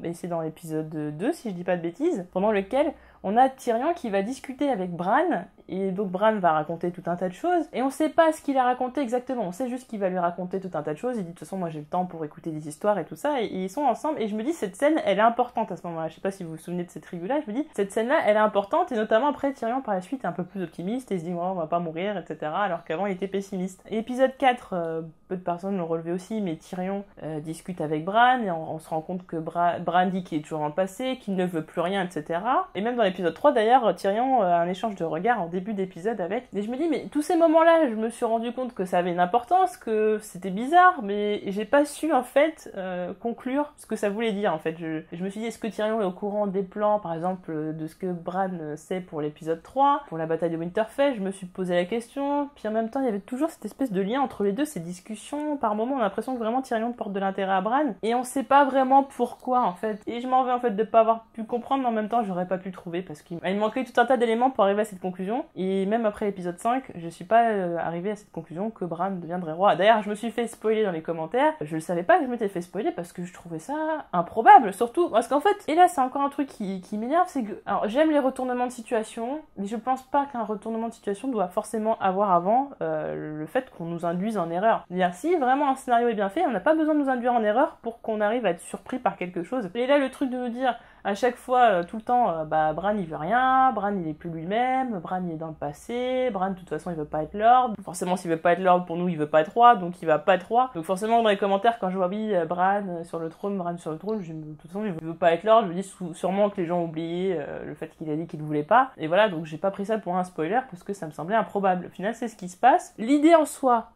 et c'est dans l'épisode 2, si je dis pas de bêtises, pendant lequel on a Tyrion qui va discuter avec Bran, et donc Bran va raconter tout un tas de choses, et on sait pas ce qu'il a raconté exactement, on sait juste qu'il va lui raconter tout un tas de choses, il dit de toute façon moi j'ai le temps pour écouter des histoires et tout ça, et ils sont ensemble, et je me dis cette scène elle est importante à ce moment-là, je sais pas si vous vous souvenez de cette review-là, je me dis cette scène-là elle est importante, et notamment après Tyrion par la suite est un peu plus optimiste, et se dit on va pas mourir, etc., alors qu'avant il était pessimiste. Et épisode 4, peu de personnes l'ont relevé aussi, mais Tyrion discute avec Bran, et on se rend compte que Bran dit qu'il est toujours dans le passé, qu'il ne veut plus rien, etc. Et même dans l'épisode 3 d'ailleurs, Tyrion a un échange de regards en début d'épisode avec, et je me dis mais tous ces moments-là, je me suis rendu compte que ça avait une importance, que c'était bizarre, mais j'ai pas su en fait conclure ce que ça voulait dire en fait. Je me suis dit est-ce que Tyrion est au courant des plans, par exemple de ce que Bran sait pour l'épisode 3, pour la bataille de Winterfell, je me suis posé la question, puis en même temps il y avait toujours cette espèce de lien entre les deux, ces discussions, par moments on a l'impression que vraiment Tyrion porte de l'intérêt à Bran, et on sait pas vraiment pourquoi en fait, et je m'en vais en fait de pas avoir pu comprendre, mais en même temps j'aurais pas pu le trouver parce qu'il manquait tout un tas d'éléments pour arriver à cette conclusion, et même après l'épisode 5, je suis pas arrivée à cette conclusion que Bran deviendrait roi. D'ailleurs je me suis fait spoiler dans les commentaires, je le savais pas que je m'étais fait spoiler parce que je trouvais ça improbable, surtout parce qu'en fait, et là c'est encore un truc qui m'énerve, c'est que, alors j'aime les retournements de situation, mais je pense pas qu'un retournement de situation doit forcément avoir avant le fait qu'on nous induise en erreur. C'est-à-dire si vraiment un scénario est bien fait, on n'a pas besoin de nous induire en erreur pour qu'on arrive à être surpris par quelque chose. Et là le truc de nous dire à chaque fois, tout le temps, Bran il veut rien, Bran il est plus lui-même, Bran il est dans le passé, Bran de toute façon il veut pas être lord, forcément s'il veut pas être lord pour nous il veut pas être roi, donc il va pas être roi, donc forcément dans les commentaires quand je vois oui Bran sur le trône, de toute façon il veut pas être lord, je me dis sûrement que les gens ont oublié le fait qu'il a dit qu'il ne voulait pas, et voilà, donc j'ai pas pris ça pour un spoiler parce que ça me semblait improbable. Au final c'est ce qui se passe, l'idée en soi,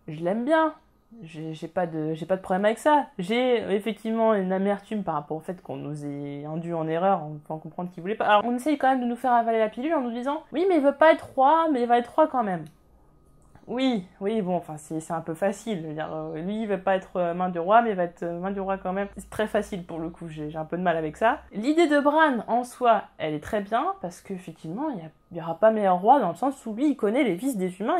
je l'aime bien. J'ai pas de problème avec ça. J'ai effectivement une amertume par rapport au fait qu'on nous ait induit en erreur en faisant comprendre qu'il voulait pas. Alors on essaye quand même de nous faire avaler la pilule en nous disant oui mais il veut pas être roi, mais il va être roi quand même. Oui, bon, enfin c'est un peu facile. Je veux dire, lui il veut pas être main du roi, mais il va être main du roi quand même. C'est très facile pour le coup, j'ai un peu de mal avec ça. L'idée de Bran en soi, elle est très bien parce qu'effectivement il y aura pas meilleur roi dans le sens où lui il connaît les vices des humains,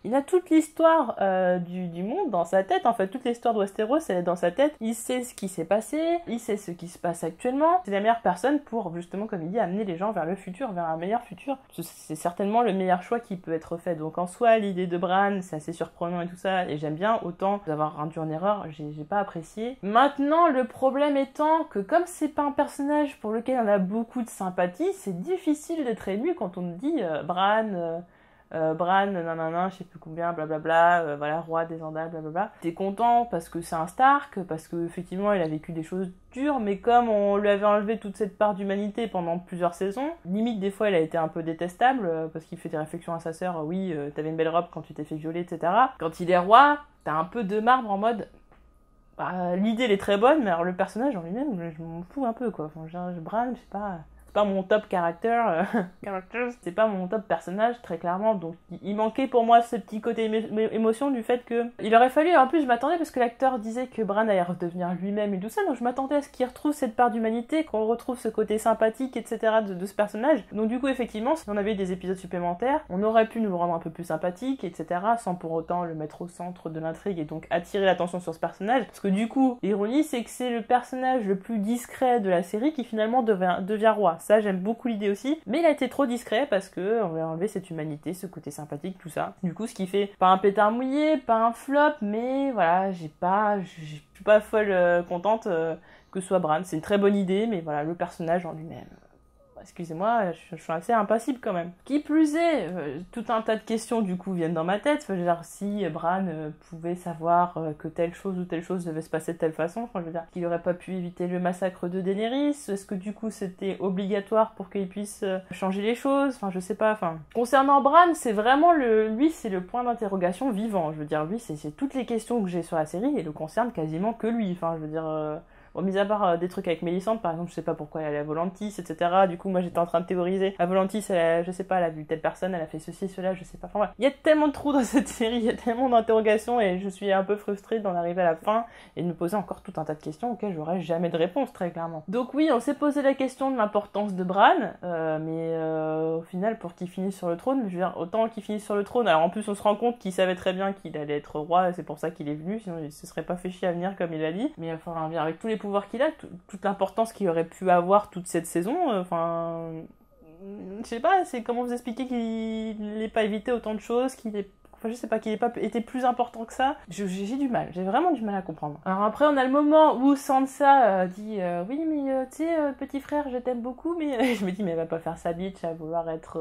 il a toute l'histoire du monde dans sa tête, en fait toute l'histoire de Westeros elle est dans sa tête, il sait ce qui s'est passé, il sait ce qui se passe actuellement, c'est la meilleure personne pour justement comme il dit amener les gens vers le futur, vers un meilleur futur, c'est certainement le meilleur choix qui peut être fait, donc en soi l'idée de Bran c'est assez surprenant et tout ça, et j'aime bien, autant d'avoir rendu en erreur, j'ai pas apprécié. Maintenant le problème étant que comme c'est pas un personnage pour lequel on a beaucoup de sympathie, c'est difficile d'être ému quand on dit Bran, nanana, je sais plus combien, blablabla, voilà, roi des Andals, blablabla. T'es content parce que c'est un Stark, parce que effectivement il a vécu des choses dures, mais comme on lui avait enlevé toute cette part d'humanité pendant plusieurs saisons, limite des fois elle a été un peu détestable, parce qu'il fait des réflexions à sa sœur, oui, t'avais une belle robe quand tu t'es fait violer, etc. Quand il est roi, t'as un peu de marbre en mode... l'idée elle est très bonne, mais alors le personnage en lui-même, je m'en fous un peu quoi. Enfin, Bran, je sais pas... pas mon top character, c'est pas mon top personnage très clairement, donc il manquait pour moi ce petit côté émotion du fait que il aurait fallu, en plus je m'attendais parce que l'acteur disait que Bran allait redevenir lui-même et tout ça, donc je m'attendais à ce qu'il retrouve cette part d'humanité, qu'on retrouve ce côté sympathique etc de ce personnage, donc du coup effectivement si on avait eu des épisodes supplémentaires on aurait pu nous le rendre un peu plus sympathique etc sans pour autant le mettre au centre de l'intrigue et donc attirer l'attention sur ce personnage, parce que du coup l'ironie c'est que c'est le personnage le plus discret de la série qui finalement devient roi. Ça, j'aime beaucoup l'idée aussi, mais il a été trop discret parce que on lui a enlevé cette humanité, ce côté sympathique, tout ça. Du coup, ce qui fait pas un pétard mouillé, pas un flop, mais voilà, je suis pas folle contente que ce soit Bran. C'est une très bonne idée, mais voilà, le personnage en lui-même, excusez-moi, je suis assez impassible quand même. Qui plus est, tout un tas de questions du coup viennent dans ma tête. Enfin, je veux dire, si Bran pouvait savoir que telle chose ou telle chose devait se passer de telle façon, enfin, je veux dire, qu'il aurait pas pu éviter le massacre de Daenerys, est-ce que du coup c'était obligatoire pour qu'il puisse changer les choses? Enfin, je sais pas, enfin... Concernant Bran, c'est vraiment lui, c'est le point d'interrogation vivant. Je veux dire, lui, c'est toutes les questions que j'ai sur la série et le concerne quasiment que lui. Enfin, je veux dire... Bon, mis à part des trucs avec Mélisandre, par exemple, je sais pas pourquoi elle est à Volantis, etc. Du coup, moi, j'étais en train de théoriser. À Volantis, je sais pas, elle a vu telle personne, elle a fait ceci, cela, je sais pas. Enfin, voilà. Il y a tellement de trous dans cette série, il y a tellement d'interrogations et je suis un peu frustrée d'en arriver à la fin et de me poser encore tout un tas de questions auxquelles j'aurais jamais de réponse, très clairement. Donc oui, on s'est posé la question de l'importance de Bran, mais au final, pour qu'il finisse sur le trône, je veux dire, autant qu'il finisse sur le trône. Alors en plus, on se rend compte qu'il savait très bien qu'il allait être roi, c'est pour ça qu'il est venu, sinon il se serait pas fait chier à venir comme il a dit. Mais enfin, avec tous les pouvoirs qu'il a, toute l'importance qu'il aurait pu avoir toute cette saison, enfin... je sais pas, c'est comment vous expliquer qu'il n'ait pas évité autant de choses, qu'il est... Enfin, je sais pas, qu'il n'ait pas été plus important que ça. J'ai du mal, j'ai vraiment du mal à comprendre. Alors après, on a le moment où Sansa dit oui, mais tu sais, petit frère, je t'aime beaucoup, mais je me dis, mais elle va pas faire sa bitch à vouloir être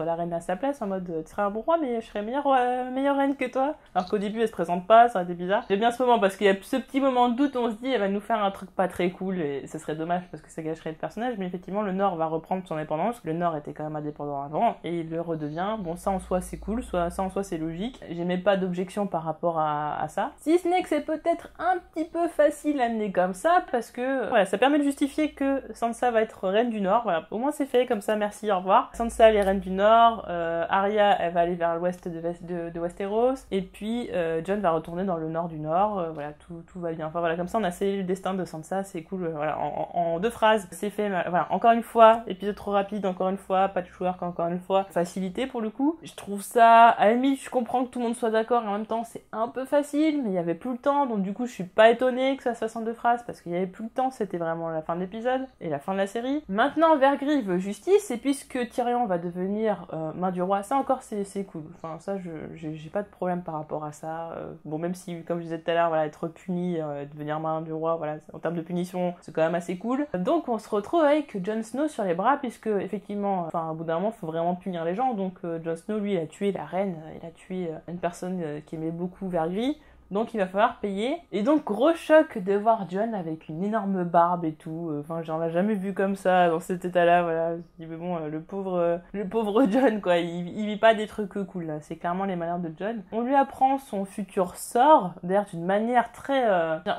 la reine à sa place, en mode, tu serais un bon roi, mais je serais meilleure reine que toi. Alors qu'au début, elle se présente pas, ça aurait été bizarre. J'aime bien ce moment, parce qu'il y a ce petit moment de doute où on se dit, elle va nous faire un truc pas très cool, et ce serait dommage, parce que ça gâcherait le personnage, mais effectivement, le Nord va reprendre son indépendance. Le Nord était quand même indépendant avant, et il le redevient. Bon, ça en soi, c'est cool. Ça en soi c'est logique, j'aimais pas d'objection par rapport à ça. Si ce n'est que c'est peut-être un petit peu facile à amener comme ça, parce que voilà, ça permet de justifier que Sansa va être reine du Nord, voilà, au moins c'est fait, comme ça, merci, au revoir. Sansa elle est reine du Nord, Arya elle va aller vers l'ouest de Westeros, et puis Jon va retourner dans le nord du Nord, voilà, tout va bien. Enfin voilà, comme ça on a scellé le destin de Sansa, c'est cool, voilà, en 2 phrases, c'est fait, voilà, encore une fois, épisode trop rapide, encore une fois, patchwork, encore une fois, facilité pour le coup. Je trouve ça, à la limite, je comprends que tout le monde soit d'accord et en même temps c'est un peu facile, mais il y avait plus le temps, donc du coup je suis pas étonnée que ça se fasse en 2 phrases parce qu'il y avait plus le temps, c'était vraiment la fin de l'épisode et la fin de la série. Maintenant Vergris veut justice et puisque Tyrion va devenir main du roi, ça encore c'est cool, enfin ça j'ai pas de problème par rapport à ça. Bon, même si comme je disais tout à l'heure, voilà, être puni, devenir main du roi, voilà, en termes de punition c'est quand même assez cool. Donc on se retrouve avec Jon Snow sur les bras puisque effectivement, enfin au bout d'un moment faut vraiment punir les gens, donc Jon Snow lui il a tué la reine, il a tué une personne qui aimait beaucoup Vergris, donc il va falloir payer. Et donc gros choc de voir Jon avec une énorme barbe et tout, enfin j'en ai jamais vu comme ça dans cet état là, voilà. Je me dis mais bon, le pauvre Jon quoi, il vit pas des trucs cool là, c'est clairement les malheurs de Jon. On lui apprend son futur sort, d'ailleurs d'une manière très...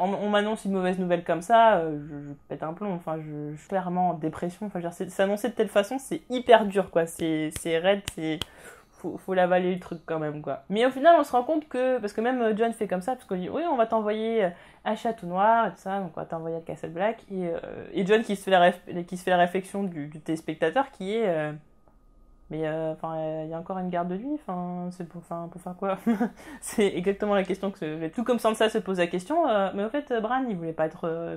on m'annonce une mauvaise nouvelle comme ça, je pète un plomb, enfin je suis clairement en dépression, enfin je veux dire, c'est annoncé de telle façon, c'est hyper dur quoi, c'est raide, c'est... Faut l'avaler le truc quand même quoi. Mais au final on se rend compte que, parce que même Jon fait comme ça, parce qu'on dit oui on va t'envoyer à Château Noir et tout ça, donc on va t'envoyer à Castle Black, et Jon qui se fait la réflexion du téléspectateur qui est mais il y a encore une garde de nuit, c'est pour faire quoi? C'est exactement la question que tout comme Sansa se pose la question, mais au fait Bran il voulait pas être roi,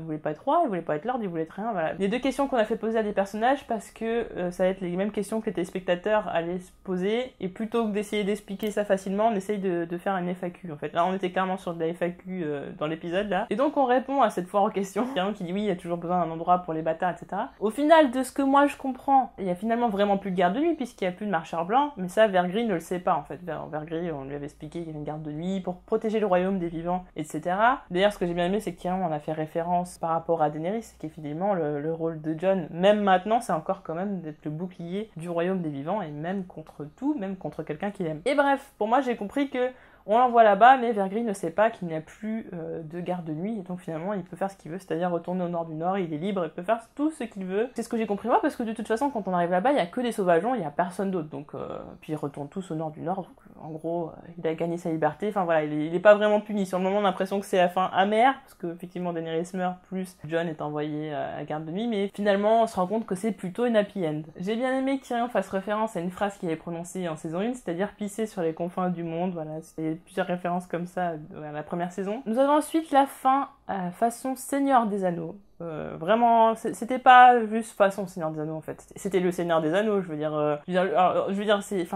il voulait pas être lord, il voulait être rien, voilà. Les 2 questions qu'on a fait poser à des personnages parce que ça va être les mêmes questions que les téléspectateurs allaient se poser, et plutôt que d'essayer d'expliquer ça facilement, on essaye de faire une FAQ en fait. Là on était clairement sur de la FAQ dans l'épisode là, et donc on répond à cette foire aux questions. Il y a un qui dit oui il y a toujours besoin d'un endroit pour les bâtards, etc. Au final de ce que moi je comprends, il y a finalement vraiment plus de garde de nuit puisqu'il n'y a plus de marcheurs blancs, mais ça Vergris ne le sait pas en fait. Vergris on lui avait expliqué qu'il y avait une garde de nuit pour protéger le royaume des vivants, etc. D'ailleurs ce que j'ai bien aimé c'est que Tyrion en a fait référence par rapport à Daenerys, c'est qu'évidemment le rôle de Jon, même maintenant, c'est encore quand même d'être le bouclier du royaume des vivants et même contre tout, même contre quelqu'un qu'il aime. Et bref, pour moi j'ai compris que on l'envoie là-bas, mais Vergris ne sait pas qu'il n'y a plus de garde de nuit, et donc finalement il peut faire ce qu'il veut, c'est-à-dire retourner au nord du Nord, il est libre, il peut faire tout ce qu'il veut. C'est ce que j'ai compris moi, parce que de toute façon quand on arrive là-bas, il n'y a que des sauvageons, il n'y a personne d'autre, donc puis ils retournent tous au nord du Nord, donc en gros il a gagné sa liberté, enfin voilà, il est pas vraiment puni. Sur le moment on a l'impression que c'est la fin amère, parce que effectivement Daenerys meurt, plus Jon est envoyé à la garde de nuit, mais finalement on se rend compte que c'est plutôt une happy end. J'ai bien aimé que Tyrion fasse référence à une phrase qu'il avait prononcée en saison 1, c'est-à-dire pisser sur les confins du monde, voilà, c'est plusieurs références comme ça à la première saison. Nous avons ensuite la fin façon Seigneur des Anneaux. Vraiment, c'était pas juste façon Seigneur des Anneaux en fait. C'était le Seigneur des Anneaux, je veux dire, c'est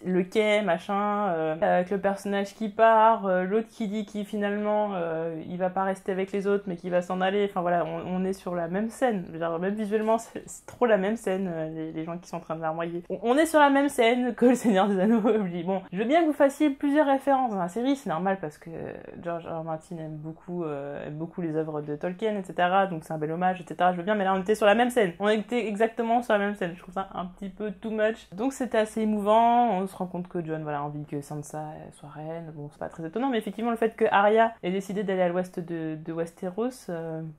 le quai, machin, avec le personnage qui part, l'autre qui dit qu'il finalement il va pas rester avec les autres mais qu'il va s'en aller. Enfin voilà, on est sur la même scène. Je veux dire, même visuellement, c'est trop la même scène. Les gens qui sont en train de larmoyer. On est sur la même scène que le Seigneur des Anneaux. Bon, je veux bien que vous fassiez plusieurs références dans la série, c'est normal parce que George R. R. Martin aime beaucoup les œuvres de Tolkien, etc. Donc c'est un bel hommage, etc. Je veux bien, mais là on était sur la même scène. On était exactement sur la même scène. Je trouve ça un petit peu too much. Donc c'était assez émouvant. On se rend compte que Jon, voilà, a envie que Sansa soit reine. Bon, c'est pas très étonnant, mais effectivement le fait que Arya ait décidé d'aller à l'ouest de Westeros,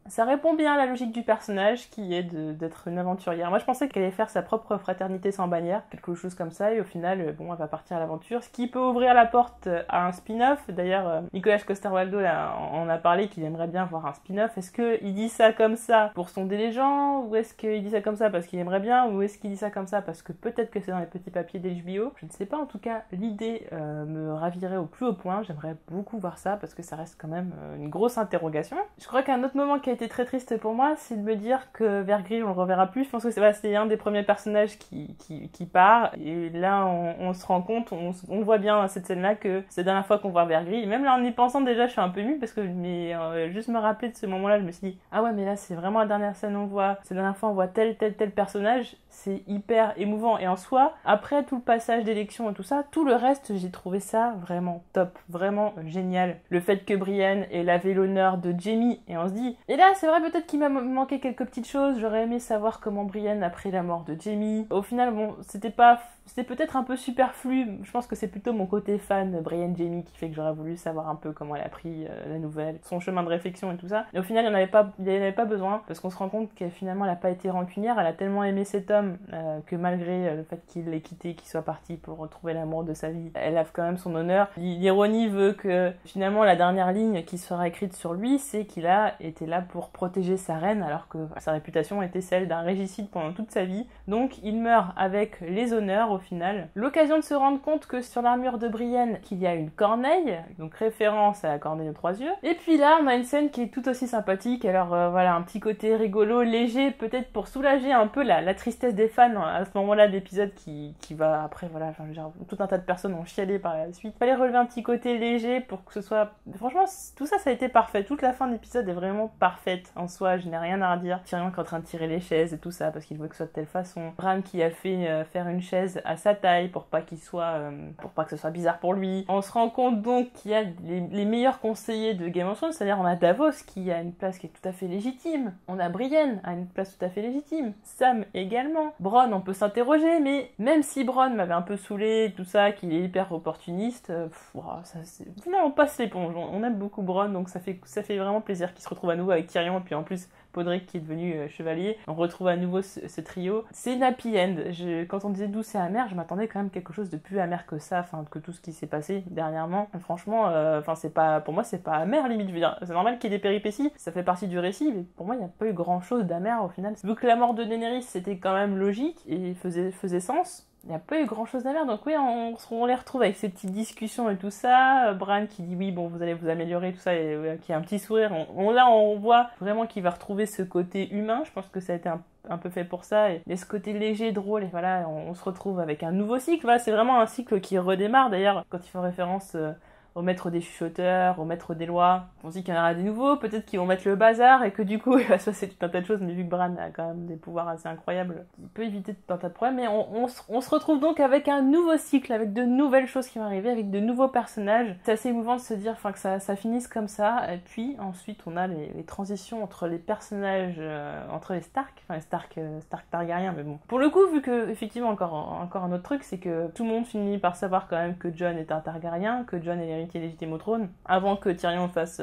ça répond bien à la logique du personnage qui est d'être une aventurière. Moi je pensais qu'elle allait faire sa propre fraternité sans bannière, quelque chose comme ça, et au final, bon, elle va partir à l'aventure, ce qui peut ouvrir la porte à un spin-off. D'ailleurs, Nicolas Coster-Waldau en a parlé qu'il aimerait bien voir un spin-off. Est-ce qu'il dit ça comme ça pour sonder les gens, ou est-ce qu'il dit ça comme ça parce qu'il aimerait bien, ou est-ce qu'il dit ça comme ça parce que peut-être que c'est dans les petits papiers d'HBO? Je ne sais pas, en tout cas, l'idée me ravirait au plus haut point. J'aimerais beaucoup voir ça parce que ça reste quand même une grosse interrogation. Je crois qu'un autre moment qui a été très triste pour moi, c'est de me dire que Vergris, on le reverra plus. Je pense que c'est un des premiers personnages qui part, et là on se rend compte, on voit bien dans cette scène-là que c'est la dernière fois qu'on voit Vergris. Et même là en y pensant déjà, je suis un peu émue parce que juste me rappeler de ce moment-là, je me suis dit ah ouais, mais là c'est vraiment la dernière scène on voit, c'est la dernière fois on voit tel personnage, c'est hyper émouvant. Et en soi, après tout le passage d'élection et tout ça, tout le reste, j'ai trouvé ça vraiment top, vraiment génial. Le fait que Brienne ait lavé l'honneur de Jaime, et on se dit, et là c'est vrai peut-être qu'il m'a manqué quelques petites choses, j'aurais aimé savoir comment Brienne a pris la mort de Jaime. Au final, bon, c'était peut-être un peu superflu. Je pense que c'est plutôt mon côté fan Brienne Jaime qui fait que j'aurais voulu savoir un peu comment elle a pris la nouvelle, son chemin de réflexion et tout ça. Et au final, il n'y en avait pas besoin, parce qu'on se rend compte qu'elle finalement elle a pas été rancunière, elle a tellement aimé cet homme que malgré le fait qu'il l'ait quitté, qu'il soit parti pour retrouver l'amour de sa vie, elle lave quand même son honneur. L'ironie veut que finalement la dernière ligne qui sera écrite sur lui, c'est qu'il a été là pour protéger sa reine, alors que sa réputation était celle d'un régicide pendant toute sa vie. Donc il meurt avec les honneurs au final. L'occasion de se rendre compte que sur l'armure de Brienne, qu'il y a une corneille, donc référence à la corneille aux trois yeux. Et puis là, on a une scène qui est tout aussi sympathique. Alors voilà, un petit côté rigolo, léger, peut-être pour soulager un peu la tristesse des fans à ce moment-là d'épisode qui va après, voilà, enfin, genre, tout un tas de personnes ont chialé par la suite. Fallait relever un petit côté léger pour que ce soit... Franchement, tout ça a été parfait. Toute la fin de l'épisode est vraiment parfaite en soi, je n'ai rien à redire. Tyrion qui est en train de tirer les chaises et tout ça parce qu'il veut que ce soit de telle façon. Bran qui a fait faire une chaise à sa taille pour pas que ce soit bizarre pour lui. On se rend compte donc qu'il y a les meilleurs conseillers de Game of Thrones, c'est-à-dire on a Davos qui a une place qui est tout à fait légitime. On a Brienne a une place tout à fait légitime. Sam également. Bronn, on peut s'interroger, mais même si Bronn m'avait un peu saoulé, tout ça, qu'il est hyper opportuniste, on passe l'éponge. On aime beaucoup Bronn, donc ça fait vraiment plaisir qu'il se retrouve à nouveau avec Tyrion, et puis en plus Podrick qui est devenu chevalier. On retrouve à nouveau ce trio. C'est une happy end. Quand on disait douce et amer, je m'attendais quand même quelque chose de plus amer que ça, enfin que tout ce qui s'est passé dernièrement. Franchement, pour moi c'est pas amer limite. Je veux dire, c'est normal qu'il y ait des péripéties, ça fait partie du récit, mais pour moi il n'y a pas eu grand chose d'amer au final. Vu que la mort de Daenerys c'était quand même logique et faisait sens. Il n'y a pas eu grand chose d'amer, donc oui, on les retrouve avec ces petites discussions et tout ça. Bran qui dit oui, bon, vous allez vous améliorer, tout ça, et qui a un petit sourire. Là, on voit vraiment qu'il va retrouver ce côté humain. Je pense que ça a été un peu fait pour ça. Et ce côté léger, drôle, et voilà, on se retrouve avec un nouveau cycle. Voilà, c'est vraiment un cycle qui redémarre. D'ailleurs, quand ils font référence au maître des chuchoteurs, au maître des lois. On se dit qu'il y en aura des nouveaux, peut-être qu'ils vont mettre le bazar et que du coup, il va se passer tout un tas de choses, mais vu que Bran a quand même des pouvoirs assez incroyables, il peut éviter tout un tas de problèmes. Mais on se retrouve donc avec un nouveau cycle, avec de nouvelles choses qui vont arriver, avec de nouveaux personnages. C'est assez émouvant de se dire que ça finisse comme ça, et puis ensuite on a les transitions entre les personnages, entre les Stark, enfin les Stark Targaryen, mais bon. Pour le coup, vu que, effectivement, encore un autre truc, c'est que tout le monde finit par savoir quand même que Jon est un Targaryen, que Jon est l'héritier légitime au trône. Avant que Tyrion fasse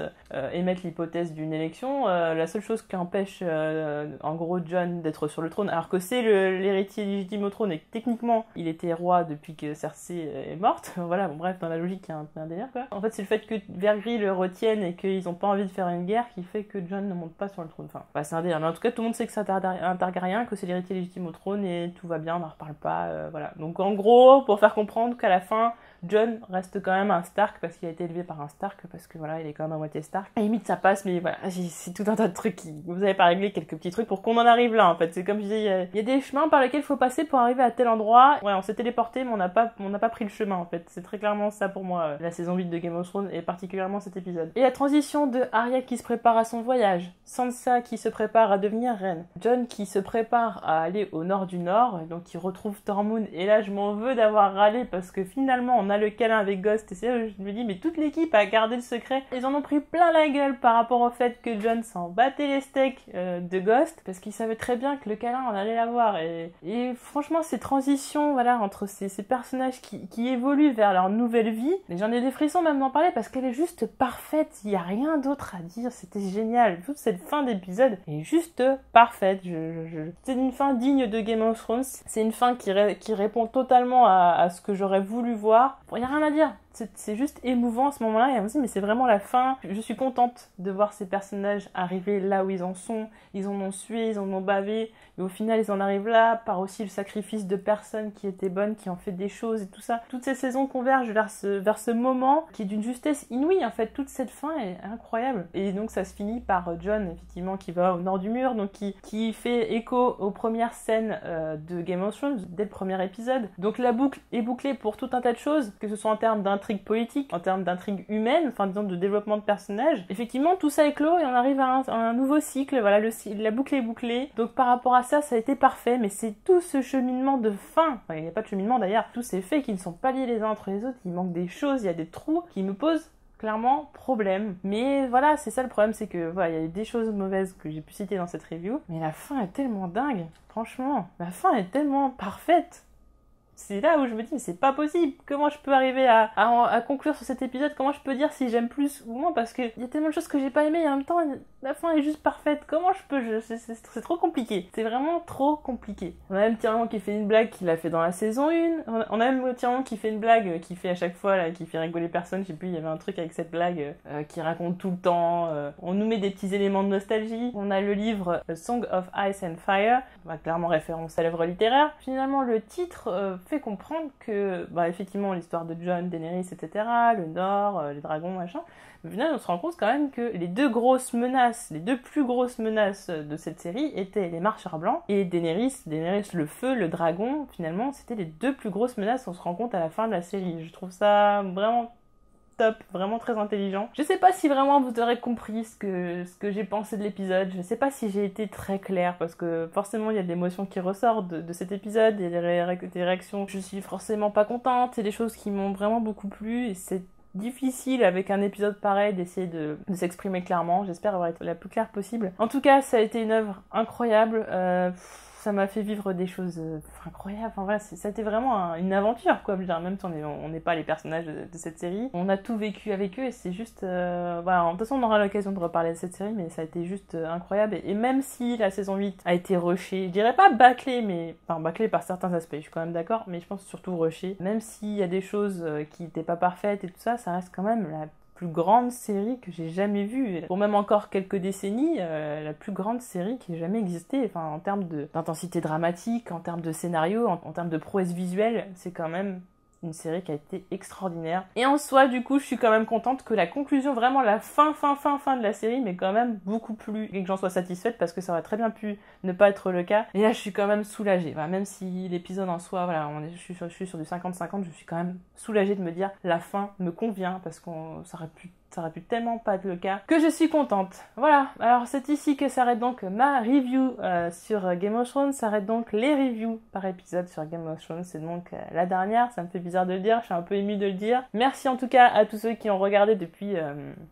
émettre l'hypothèse d'une élection, la seule chose qui empêche en gros Jon d'être sur le trône, alors que c'est l'héritier légitime au trône et que techniquement il était roi depuis que Cersei est morte, voilà, bon bref, dans la logique il y a un délire quoi. En fait c'est le fait que Vergris le retienne et qu'ils ont pas envie de faire une guerre qui fait que Jon ne monte pas sur le trône. Enfin, c'est un délire, mais en tout cas tout le monde sait que c'est un Targaryen, que c'est l'héritier légitime au trône et tout va bien, on n'en reparle pas, voilà. Donc en gros, pour faire comprendre qu'à la fin Jon reste quand même un Stark parce qu'il a été élevé par un Stark, parce que voilà, il est quand même à moitié Stark. À la limite, ça passe, mais voilà, c'est tout un tas de trucs vous avez pas réglé quelques petits trucs pour qu'on en arrive là, en fait. C'est comme je disais, il y a des chemins par lesquels il faut passer pour arriver à tel endroit. Ouais, on s'est téléporté, mais on n'a pas pris le chemin, en fait. C'est très clairement ça pour moi, la saison 8 de Game of Thrones, et particulièrement cet épisode. Et la transition de Arya qui se prépare à son voyage, Sansa qui se prépare à devenir reine, Jon qui se prépare à aller au nord du nord, donc qui retrouve Tormund, et là je m'en veux d'avoir râlé parce que finalement on a le câlin avec Ghost, et c'est là où je me dis mais toute l'équipe a gardé le secret. Ils en ont pris plein la gueule par rapport au fait que Jon s'en battait les steaks de Ghost, parce qu'il savait très bien que le câlin on allait l'avoir, et franchement ces transitions voilà entre ces personnages qui évoluent vers leur nouvelle vie, et j'en ai des frissons même d'en parler parce qu'elle est juste parfaite, il y a rien d'autre à dire, c'était génial. Toute cette fin d'épisode est juste parfaite. C'est une fin digne de Game of Thrones. C'est une fin qui répond totalement à ce que j'aurais voulu voir. Bon, y a rien à dire. C'est juste émouvant à ce moment-là, et on se dit mais c'est vraiment la fin. Je suis contente de voir ces personnages arriver là où ils en sont. Ils en ont sué, ils en ont bavé, et au final ils en arrivent là, par aussi le sacrifice de personnes qui étaient bonnes, qui ont fait des choses et tout ça. Toutes ces saisons convergent vers ce moment qui est d'une justesse inouïe en fait. Toute cette fin est incroyable. Et donc ça se finit par Jon effectivement qui va au nord du mur, donc qui fait écho aux premières scènes de Game of Thrones dès le premier épisode. Donc la boucle est bouclée pour tout un tas de choses, que ce soit en termes d'intrigue politique, en termes d'intrigue humaine, enfin disons de développement de personnages. Effectivement, tout ça est clos et on arrive à un nouveau cycle. Voilà, la boucle est bouclée. Donc par rapport à ça, ça a été parfait, mais c'est tout ce cheminement de fin. Enfin, il n'y a pas de cheminement d'ailleurs. Tous ces faits qui ne sont pas liés les uns entre les autres, il manque des choses, il y a des trous qui me posent clairement problème. Mais voilà, c'est ça le problème, c'est que voilà, il y a eu des choses mauvaises que j'ai pu citer dans cette review, mais la fin est tellement dingue. Franchement, la fin est tellement parfaite. C'est là où je me dis mais c'est pas possible, comment je peux arriver à conclure sur cet épisode, comment je peux dire si j'aime plus ou moins, parce que il y a tellement de choses que j'ai pas aimées et en même temps la fin est juste parfaite, comment je peux, c'est trop compliqué, c'est vraiment trop compliqué. On a même Tyrion qui fait une blague qu'il a fait dans la saison 1, on a même Tyrion qui fait une blague qui fait à chaque fois, là, qui fait rigoler personne, je sais plus, il y avait un truc avec cette blague qui raconte tout le temps, on nous met des petits éléments de nostalgie, on a le livre A Song of Ice and Fire, clairement référence à l'œuvre littéraire. Finalement le titre fait comprendre que, effectivement, l'histoire de Jon, Daenerys, etc., le Nord, les dragons, machin, mais finalement, on se rend compte quand même que les deux plus grosses menaces de cette série étaient les marcheurs blancs et Daenerys, le feu, le dragon, finalement, c'était les deux plus grosses menaces, on se rend compte à la fin de la série. Je trouve ça vraiment top, vraiment très intelligent. Je sais pas si vraiment vous aurez compris ce que j'ai pensé de l'épisode, je sais pas si j'ai été très claire, parce que forcément il y a de l'émotion qui ressort de cet épisode, il y a des réactions, je suis forcément pas contente, c'est des choses qui m'ont vraiment beaucoup plu, et c'est difficile avec un épisode pareil d'essayer de s'exprimer clairement, j'espère avoir été la plus claire possible. En tout cas, ça a été une œuvre incroyable, ça m'a fait vivre des choses incroyables. Enfin voilà, ça a été vraiment une aventure, quoi. Je veux dire, même si on n'est pas les personnages de cette série, on a tout vécu avec eux et c'est juste... voilà, de toute façon, on aura l'occasion de reparler de cette série, mais ça a été juste incroyable. Et même si la saison 8 a été rushée, je dirais pas bâclée, mais... Enfin, bâclée par certains aspects, je suis quand même d'accord, mais je pense surtout rushée. Même s'il y a des choses qui n'étaient pas parfaites et tout ça, ça reste quand même la plus grande série que j'ai jamais vue. Pour même encore quelques décennies, la plus grande série qui ait jamais existé. Enfin, en termes d'intensité dramatique, en termes de scénario, en termes de prouesse visuelle, c'est quand même une série qui a été extraordinaire. Et en soi, du coup, je suis quand même contente que la conclusion, vraiment la fin de la série, m'ait quand même beaucoup plu et que j'en sois satisfaite, parce que ça aurait très bien pu ne pas être le cas. Et là, je suis quand même soulagée. Enfin, même si l'épisode en soi, voilà, je suis sur du 50-50, je suis quand même soulagée de me dire la fin me convient, parce que ça aurait pu tellement pas être le cas, que je suis contente. Voilà, alors c'est ici que s'arrête donc ma review sur Game of Thrones, s'arrête donc les reviews par épisode sur Game of Thrones, c'est donc la dernière, ça me fait bizarre de le dire, je suis un peu émue de le dire. Merci en tout cas à tous ceux qui ont regardé depuis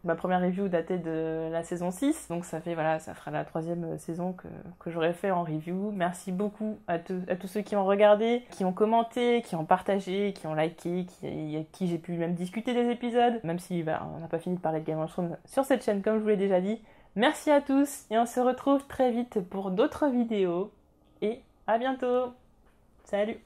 ma première review datée de la saison 6, donc ça fera la 3e saison que j'aurais fait en review. Merci beaucoup à tous ceux qui ont regardé, qui ont commenté, qui ont partagé, qui ont liké, qui j'ai pu même discuter des épisodes, même si on n'a pas fini de parler de Game of Thrones sur cette chaîne comme je vous l'ai déjà dit. Merci à tous et on se retrouve très vite pour d'autres vidéos et à bientôt. Salut!